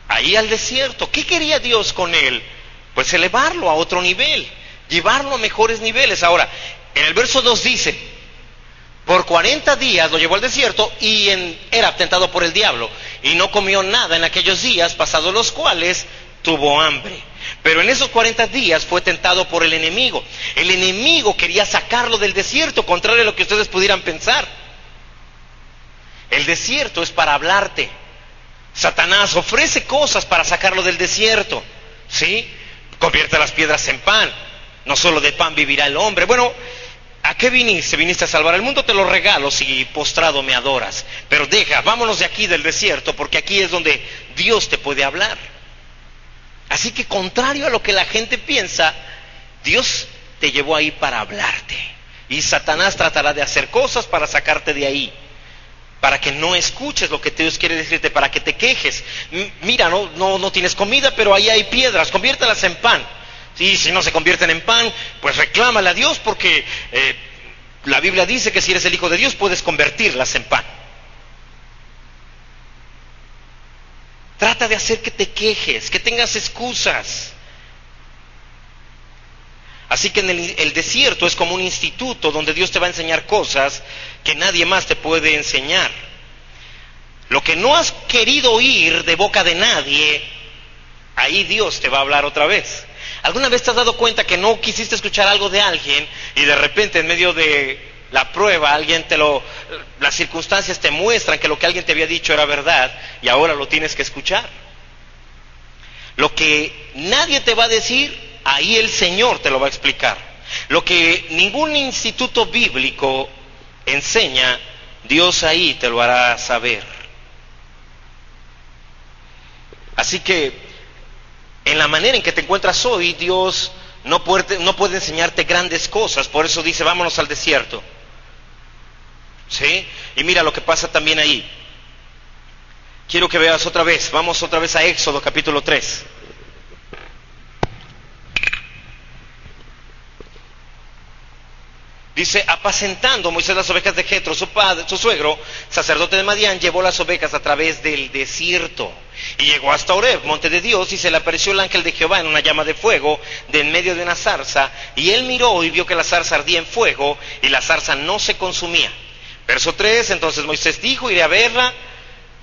Ahí al desierto. ¿Qué quería Dios con él? Pues elevarlo a otro nivel, llevarlo a mejores niveles. Ahora, en el verso 2 dice, por 40 días lo llevó al desierto y era tentado por el diablo, y no comió nada en aquellos días, pasados los cuales tuvo hambre. Pero en esos 40 días fue tentado por el enemigo. El enemigo quería sacarlo del desierto, contrario a lo que ustedes pudieran pensar. El desierto es para hablarte. Satanás ofrece cosas para sacarlo del desierto. ¿Sí? Convierte las piedras en pan. No solo de pan vivirá el hombre. Bueno, ¿a qué viniste? Viniste a salvar el mundo, te lo regalo si postrado me adoras. Pero vámonos de aquí del desierto, porque aquí es donde Dios te puede hablar. Así que contrario a lo que la gente piensa, Dios te llevó ahí para hablarte. Y Satanás tratará de hacer cosas para sacarte de ahí, para que no escuches lo que Dios quiere decirte, para que te quejes. Mira, no tienes comida, pero ahí hay piedras, conviértelas en pan. Y si no se convierten en pan, pues reclámale a Dios, porque la Biblia dice que si eres el Hijo de Dios puedes convertirlas en pan. Trata de hacer que te quejes, que tengas excusas. Así que en el desierto es como un instituto donde Dios te va a enseñar cosas que nadie más te puede enseñar. Lo que no has querido oír de boca de nadie, ahí Dios te va a hablar otra vez. ¿Alguna vez te has dado cuenta que no quisiste escuchar algo de alguien y de repente en medio de la prueba las circunstancias te muestran que lo que alguien te había dicho era verdad y ahora lo tienes que escuchar? Lo que nadie te va a decir, ahí el Señor te lo va a explicar. Lo que ningún instituto bíblico enseña, Dios ahí te lo hará saber. Así que en la manera en que te encuentras hoy, Dios no puede enseñarte grandes cosas. Por eso dice, vámonos al desierto. ¿Sí? Y mira lo que pasa también ahí. Quiero que veas otra vez. Vamos otra vez a Éxodo capítulo 3. Dice, apacentando Moisés las ovejas de Jetro, su suegro, sacerdote de Madián, llevó las ovejas a través del desierto. Y llegó hasta Horeb, monte de Dios, y se le apareció el ángel de Jehová en una llama de fuego, de en medio de una zarza. Y él miró y vio que la zarza ardía en fuego, y la zarza no se consumía. Verso 3, entonces Moisés dijo, iré a verla,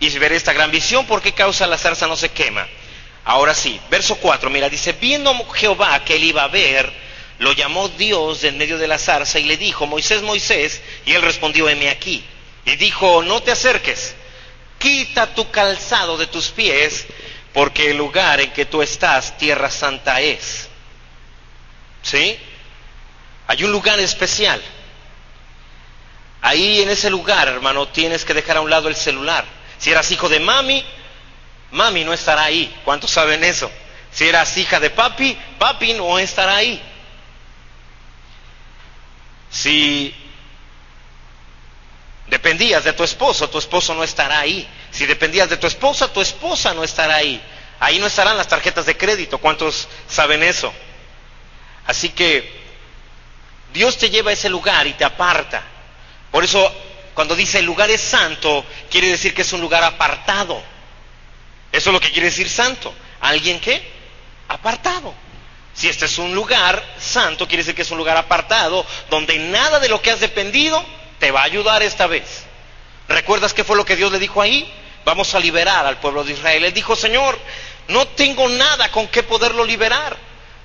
y veré esta gran visión, ¿por qué causa la zarza no se quema? Ahora sí, verso 4, mira, dice, viendo Jehová que él iba a ver, lo llamó Dios de en medio de la zarza y le dijo: Moisés, Moisés, y él respondió: heme aquí. Y dijo: no te acerques, quita tu calzado de tus pies, porque el lugar en que tú estás, tierra santa es. ¿Sí? Hay un lugar especial. Ahí en ese lugar, hermano, tienes que dejar a un lado el celular. Si eras hijo de mami, mami no estará ahí. ¿Cuántos saben eso? Si eras hija de papi, papi no estará ahí. Si dependías de tu esposo no estará ahí. Si dependías de tu esposa no estará ahí. Ahí no estarán las tarjetas de crédito. ¿Cuántos saben eso? Así que Dios te lleva a ese lugar y te aparta. Por eso, cuando dice el lugar es santo, quiere decir que es un lugar apartado. Eso es lo que quiere decir santo. ¿Alguien qué? Apartado. Si este es un lugar santo, quiere decir que es un lugar apartado, donde nada de lo que has dependido te va a ayudar esta vez. ¿Recuerdas qué fue lo que Dios le dijo ahí? Vamos a liberar al pueblo de Israel. Él dijo: Señor, no tengo nada con qué poderlo liberar.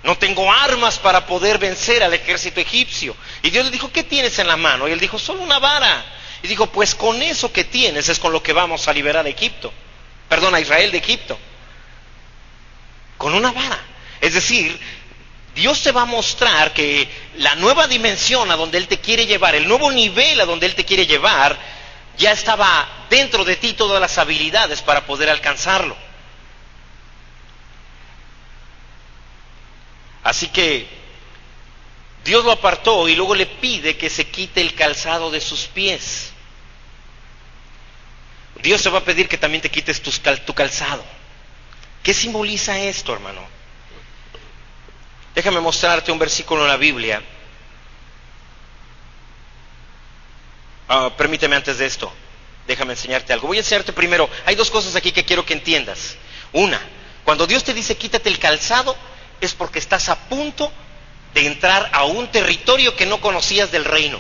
No tengo armas para poder vencer al ejército egipcio. Y Dios le dijo: ¿qué tienes en la mano? Y él dijo: solo una vara. Y dijo: pues con eso que tienes es con lo que vamos a liberar a a Israel de Egipto. Con una vara. Es decir, Dios te va a mostrar que la nueva dimensión a donde Él te quiere llevar, el nuevo nivel a donde Él te quiere llevar, ya estaba dentro de ti todas las habilidades para poder alcanzarlo. Así que Dios lo apartó y luego le pide que se quite el calzado de sus pies. Dios te va a pedir que también te quites tu calzado. ¿Qué simboliza esto, hermano? Déjame mostrarte un versículo en la Biblia. Permíteme antes de esto, déjame enseñarte algo. Voy a enseñarte primero, hay dos cosas aquí que quiero que entiendas. Una, cuando Dios te dice quítate el calzado, es porque estás a punto de entrar a un territorio que no conocías del reino,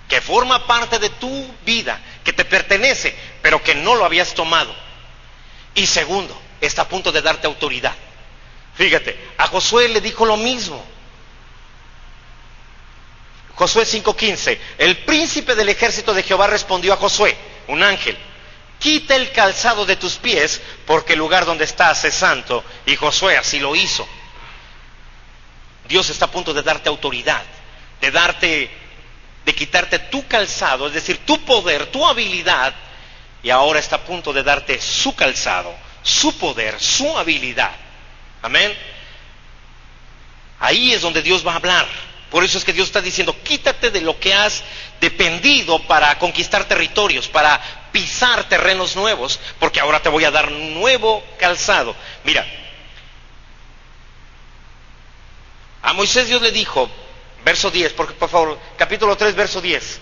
que forma parte de tu vida, que te pertenece, pero que no lo habías tomado. Y segundo, está a punto de darte autoridad. Fíjate, a Josué le dijo lo mismo. Josué 5:15, el príncipe del ejército de Jehová respondió a Josué, un ángel: quita el calzado de tus pies, porque el lugar donde estás es santo. Y Josué así lo hizo. Dios está a punto de darte autoridad, de quitarte tu calzado, es decir, tu poder, tu habilidad, y ahora está a punto de darte su calzado, su poder, su habilidad. Amén. Ahí es donde Dios va a hablar. Por eso es que Dios está diciendo: quítate de lo que has dependido para conquistar territorios, para pisar terrenos nuevos, porque ahora te voy a dar un nuevo calzado. Mira, a Moisés Dios le dijo, verso 10, por favor, capítulo 3, verso 10.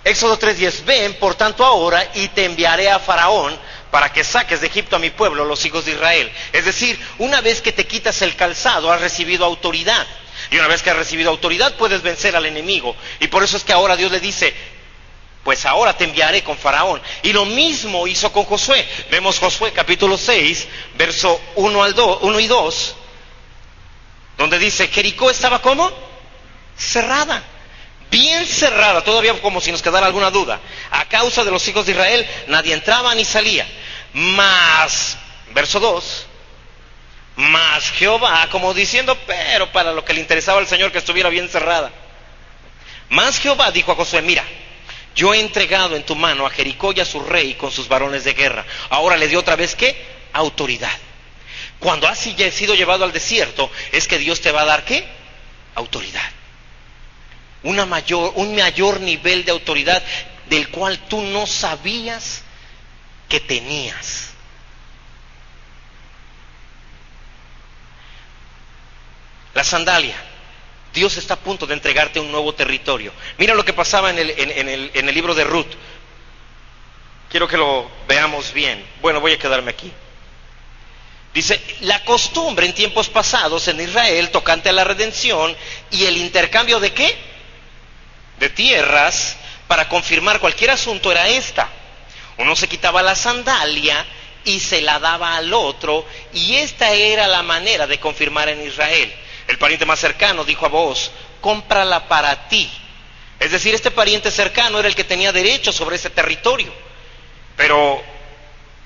Éxodo 3:10, ven por tanto ahora y te enviaré a Faraón para que saques de Egipto a mi pueblo, los hijos de Israel. Es decir, una vez que te quitas el calzado, has recibido autoridad. Y una vez que has recibido autoridad, puedes vencer al enemigo. Y por eso es que ahora Dios le dice: pues ahora te enviaré con Faraón. Y lo mismo hizo con Josué. Vemos Josué capítulo 6, verso 1 y 2, donde dice: Jericó estaba ¿cómo? Cerrada. Bien cerrada, todavía como si nos quedara alguna duda. A causa de los hijos de Israel, nadie entraba ni salía. Mas, verso 2, mas Jehová, como diciendo, pero para lo que le interesaba al Señor que estuviera bien cerrada. Mas Jehová dijo a Josué: mira, yo he entregado en tu mano a Jericó y a su rey con sus varones de guerra. Ahora le dio otra vez ¿qué? Autoridad. Cuando has sido llevado al desierto, es que Dios te va a dar ¿qué? Autoridad. Un mayor nivel de autoridad del cual tú no sabías que tenías. La sandalia. Dios está a punto de entregarte un nuevo territorio. Mira lo que pasaba en el libro de Ruth. Quiero que lo veamos bien. Bueno, voy a quedarme aquí. Dice: la costumbre en tiempos pasados en Israel tocante a la redención y el intercambio de ¿qué? De tierras para confirmar cualquier asunto era esta: uno se quitaba la sandalia y se la daba al otro, y esta era la manera de confirmar en Israel. El pariente más cercano dijo a Booz: cómprala para ti. Es decir, este pariente cercano era el que tenía derecho sobre ese territorio, pero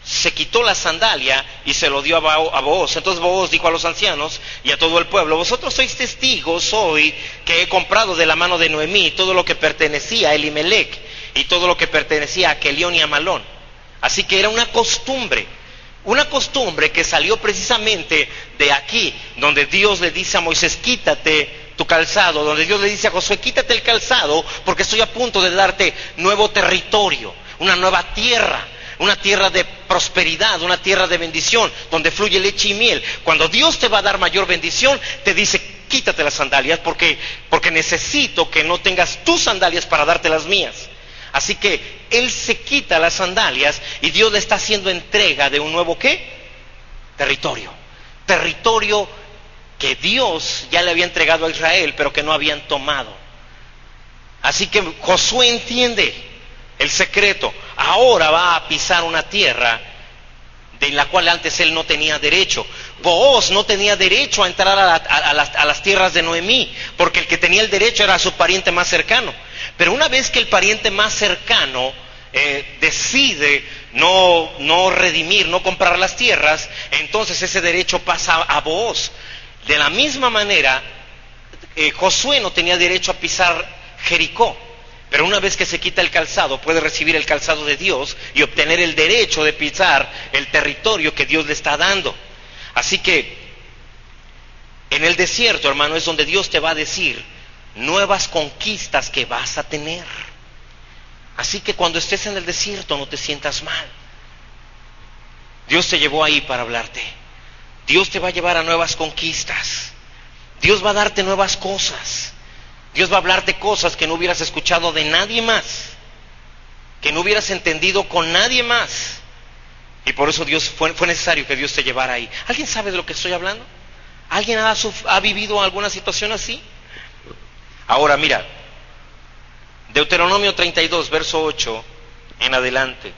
se quitó la sandalia y se lo dio a Booz. Entonces Booz dijo a los ancianos y a todo el pueblo: vosotros sois testigos hoy que he comprado de la mano de Noemí todo lo que pertenecía a Elimelec y todo lo que pertenecía a Kelión y a Malón. Así que era una costumbre que salió precisamente de aquí, donde Dios le dice a Moisés: quítate tu calzado, donde Dios le dice a Josué: quítate el calzado porque estoy a punto de darte nuevo territorio, una nueva tierra, una tierra de prosperidad, una tierra de bendición, donde fluye leche y miel. Cuando Dios te va a dar mayor bendición, te dice: quítate las sandalias porque necesito que no tengas tus sandalias para darte las mías. Así que Él se quita las sandalias y Dios le está haciendo entrega de un nuevo ¿qué? Territorio que Dios ya le había entregado a Israel, pero que no habían tomado. Así que Josué entiende el secreto. Ahora va a pisar una tierra de la cual antes él no tenía derecho. Booz no tenía derecho a entrar a las tierras de Noemí, porque el que tenía el derecho era su pariente más cercano. Pero una vez que el pariente más cercano decide no redimir, no comprar las tierras, entonces ese derecho pasa a Booz. De la misma manera, Josué no tenía derecho a pisar Jericó, pero una vez que se quita el calzado, puede recibir el calzado de Dios y obtener el derecho de pisar el territorio que Dios le está dando. Así que en el desierto, hermano, es donde Dios te va a decir nuevas conquistas que vas a tener. Así que cuando estés en el desierto, no te sientas mal. Dios te llevó ahí para hablarte. Dios te va a llevar a nuevas conquistas. Dios va a darte nuevas cosas. Dios va a hablarte cosas que no hubieras escuchado de nadie más, que no hubieras entendido con nadie más. Y por eso fue necesario que Dios te llevara ahí. ¿Alguien sabe de lo que estoy hablando? ¿Alguien ha vivido alguna situación así? Ahora mira, Deuteronomio 32, verso 8 en adelante.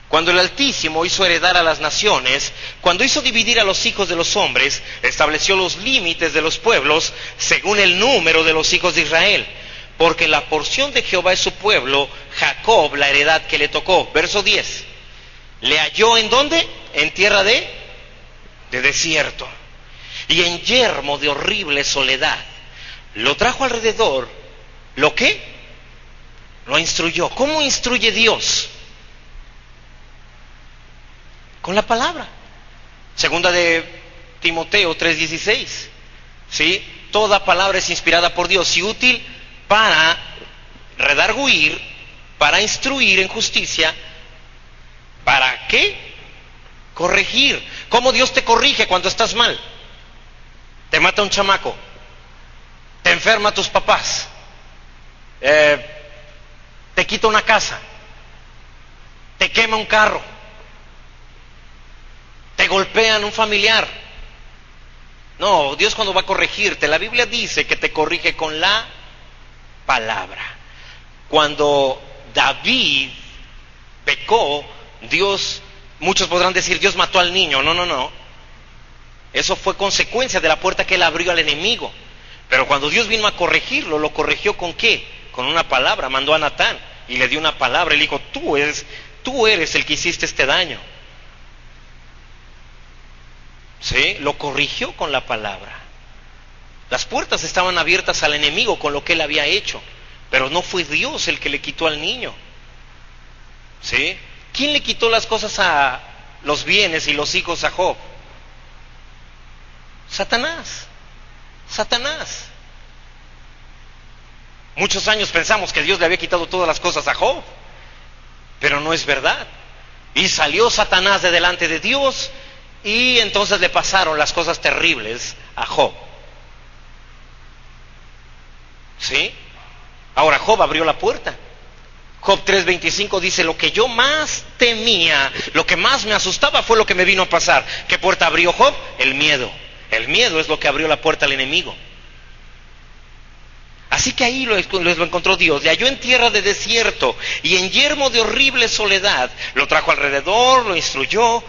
Cuando el Altísimo hizo heredar a las naciones, cuando hizo dividir a los hijos de los hombres, estableció los límites de los pueblos según el número de los hijos de Israel. Porque la porción de Jehová es su pueblo, Jacob la heredad que le tocó. Verso 10. Le halló ¿en dónde? En tierra de desierto y en yermo de horrible soledad. Lo trajo alrededor. ¿Lo qué? Lo instruyó. ¿Cómo instruye Dios? Con la palabra. Segunda de Timoteo 3:16. ¿Sí? Toda palabra es inspirada por Dios y útil para redarguir, para instruir en justicia. ¿Para qué? Corregir. ¿Cómo Dios te corrige cuando estás mal? Te mata un chamaco, te enferma tus papás, te quita una casa, te quema un carro, te golpean un familiar. No, Dios cuando va a corregirte, la Biblia dice que te corrige con la palabra. Cuando David pecó, Dios, muchos podrán decir, Dios mató al niño. No. Eso fue consecuencia de la puerta que él abrió al enemigo. Pero cuando Dios vino a corregirlo, ¿lo corrigió con qué? Con una palabra. Mandó a Natán y le dio una palabra. Y le dijo: tú eres el que hiciste este daño. ¿Sí? Lo corrigió con la palabra. Las puertas estaban abiertas al enemigo con lo que él había hecho, pero no fue Dios el que le quitó al niño. ¿Sí? ¿Quién le quitó las cosas a los bienes y los hijos a Job? Satanás. Muchos años pensamos que Dios le había quitado todas las cosas a Job, pero no es verdad. Y salió Satanás de delante de Dios y entonces le pasaron las cosas terribles a Job. ¿Sí? Ahora Job abrió la puerta. Job 3:25 dice: lo que yo más temía, lo que más me asustaba fue lo que me vino a pasar. ¿Qué puerta abrió Job? El miedo. El miedo es lo que abrió la puerta al enemigo. Así que ahí lo encontró Dios, le halló en tierra de desierto y en yermo de horrible soledad, lo trajo alrededor, lo instruyó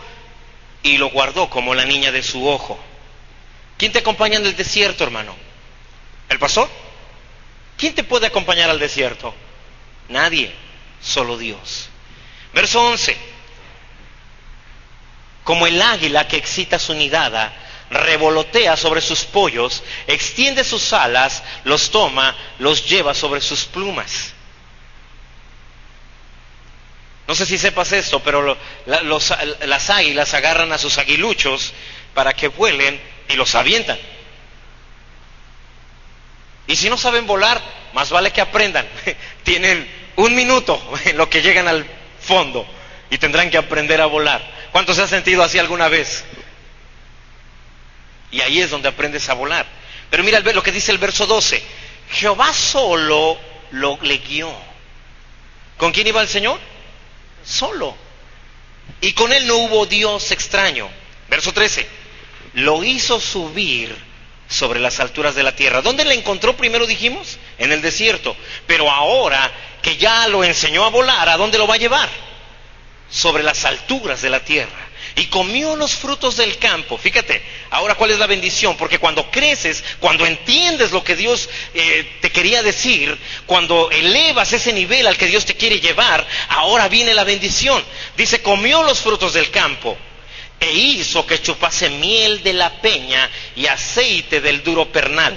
y lo guardó como la niña de su ojo. ¿Quién te acompaña en el desierto, hermano? ¿El pastor? ¿Quién te puede acompañar al desierto? Nadie, solo Dios. Verso 11. Como el águila que excita su nidada, revolotea sobre sus pollos, extiende sus alas, los toma, los lleva sobre sus plumas. No sé si sepas esto, pero las águilas agarran a sus aguiluchos para que vuelen y los avientan. Y si no saben volar, más vale que aprendan. Tienen 1 minuto en lo que llegan al fondo y tendrán que aprender a volar. ¿Cuántos se han sentido así alguna vez? Y ahí es donde aprendes a volar. Pero mira lo que dice el verso 12. Jehová solo le guió. ¿Con quién iba el Señor? Solo. Y con él no hubo Dios extraño. Verso 13. Lo hizo subir sobre las alturas de la tierra. ¿Dónde la encontró primero dijimos? En el desierto. Pero ahora que ya lo enseñó a volar, ¿a dónde lo va a llevar? Sobre las alturas de la tierra. Y comió los frutos del campo. Fíjate, ahora cuál es la bendición, porque cuando creces, cuando entiendes lo que Dios te quería decir, cuando elevas ese nivel al que Dios te quiere llevar, ahora viene la bendición. Dice, comió los frutos del campo e hizo que chupase miel de la peña y aceite del duro pernal,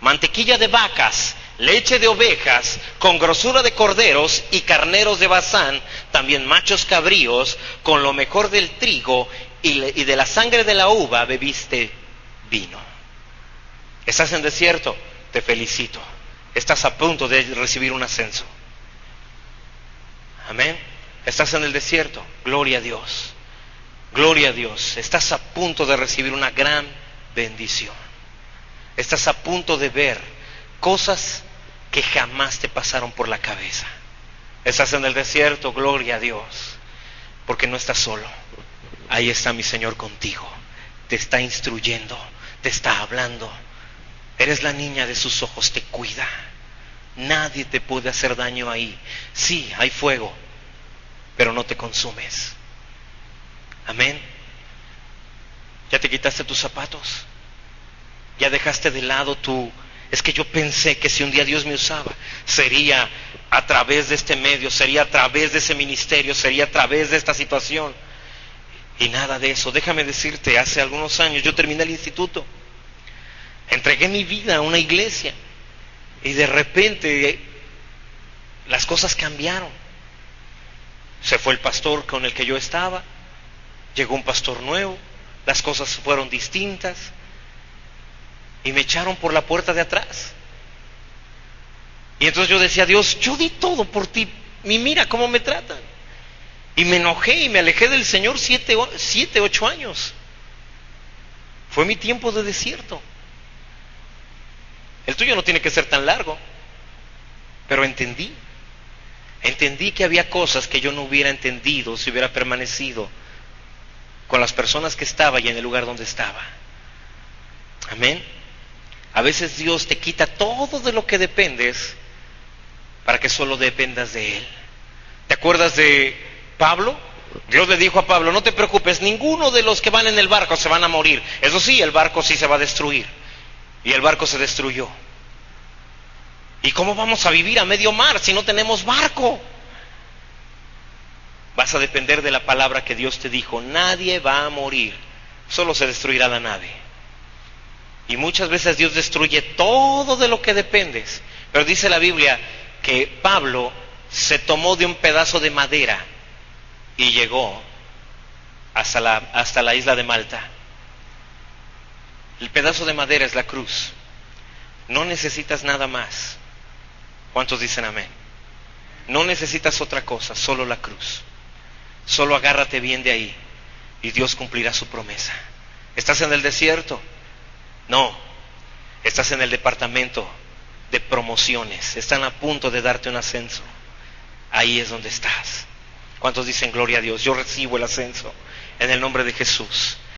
mantequilla de vacas, leche de ovejas, con grosura de corderos y carneros de Basán, también machos cabríos, con lo mejor del trigo y de la sangre de la uva bebiste vino. ¿Estás en desierto? Te felicito. Estás a punto de recibir un ascenso. Amén. Estás en el desierto. Gloria a Dios. Gloria a Dios. Estás a punto de recibir una gran bendición. Estás a punto de ver cosas que jamás te pasaron por la cabeza. Estás en el desierto, gloria a Dios, porque no estás solo. Ahí está mi Señor contigo. Te está instruyendo, te está hablando. Eres la niña de sus ojos, te cuida. Nadie te puede hacer daño ahí. Sí, hay fuego, pero no te consumes. Amén. ¿Ya te quitaste tus zapatos? ¿Ya dejaste de lado tu... Es que yo pensé que si un día Dios me usaba, sería a través de este medio, sería a través de ese ministerio, sería a través de esta situación. Y nada de eso. Déjame decirte, hace algunos años yo terminé el instituto, entregué mi vida a una iglesia y de repente las cosas cambiaron. Se fue el pastor con el que yo estaba, llegó un pastor nuevo, las cosas fueron distintas. Y me echaron por la puerta de atrás. Y entonces yo decía, Dios, yo di todo por ti. Y mira cómo me tratan. Y me enojé y me alejé del Señor 8 años. Fue mi tiempo de desierto. El tuyo no tiene que ser tan largo. Pero entendí. Entendí que había cosas que yo no hubiera entendido si hubiera permanecido con las personas que estaba y en el lugar donde estaba. Amén. A veces Dios te quita todo de lo que dependes para que solo dependas de Él. ¿Te acuerdas de Pablo? Dios le dijo a Pablo, no te preocupes, ninguno de los que van en el barco se van a morir. Eso sí, el barco sí se va a destruir. Y el barco se destruyó. ¿Y cómo vamos a vivir a medio mar si no tenemos barco? Vas a depender de la palabra que Dios te dijo. Nadie va a morir, solo se destruirá la nave. Y muchas veces Dios destruye todo de lo que dependes. Pero dice la Biblia que Pablo se tomó de un pedazo de madera y llegó hasta la isla de Malta. El pedazo de madera es la cruz. No necesitas nada más. ¿Cuántos dicen amén? No necesitas otra cosa, solo la cruz. Solo agárrate bien de ahí y Dios cumplirá su promesa. ¿Estás en el desierto? No, estás en el departamento de promociones. Están a punto de darte un ascenso. Ahí es donde estás. ¿Cuántos dicen gloria a Dios? Yo recibo el ascenso en el nombre de Jesús.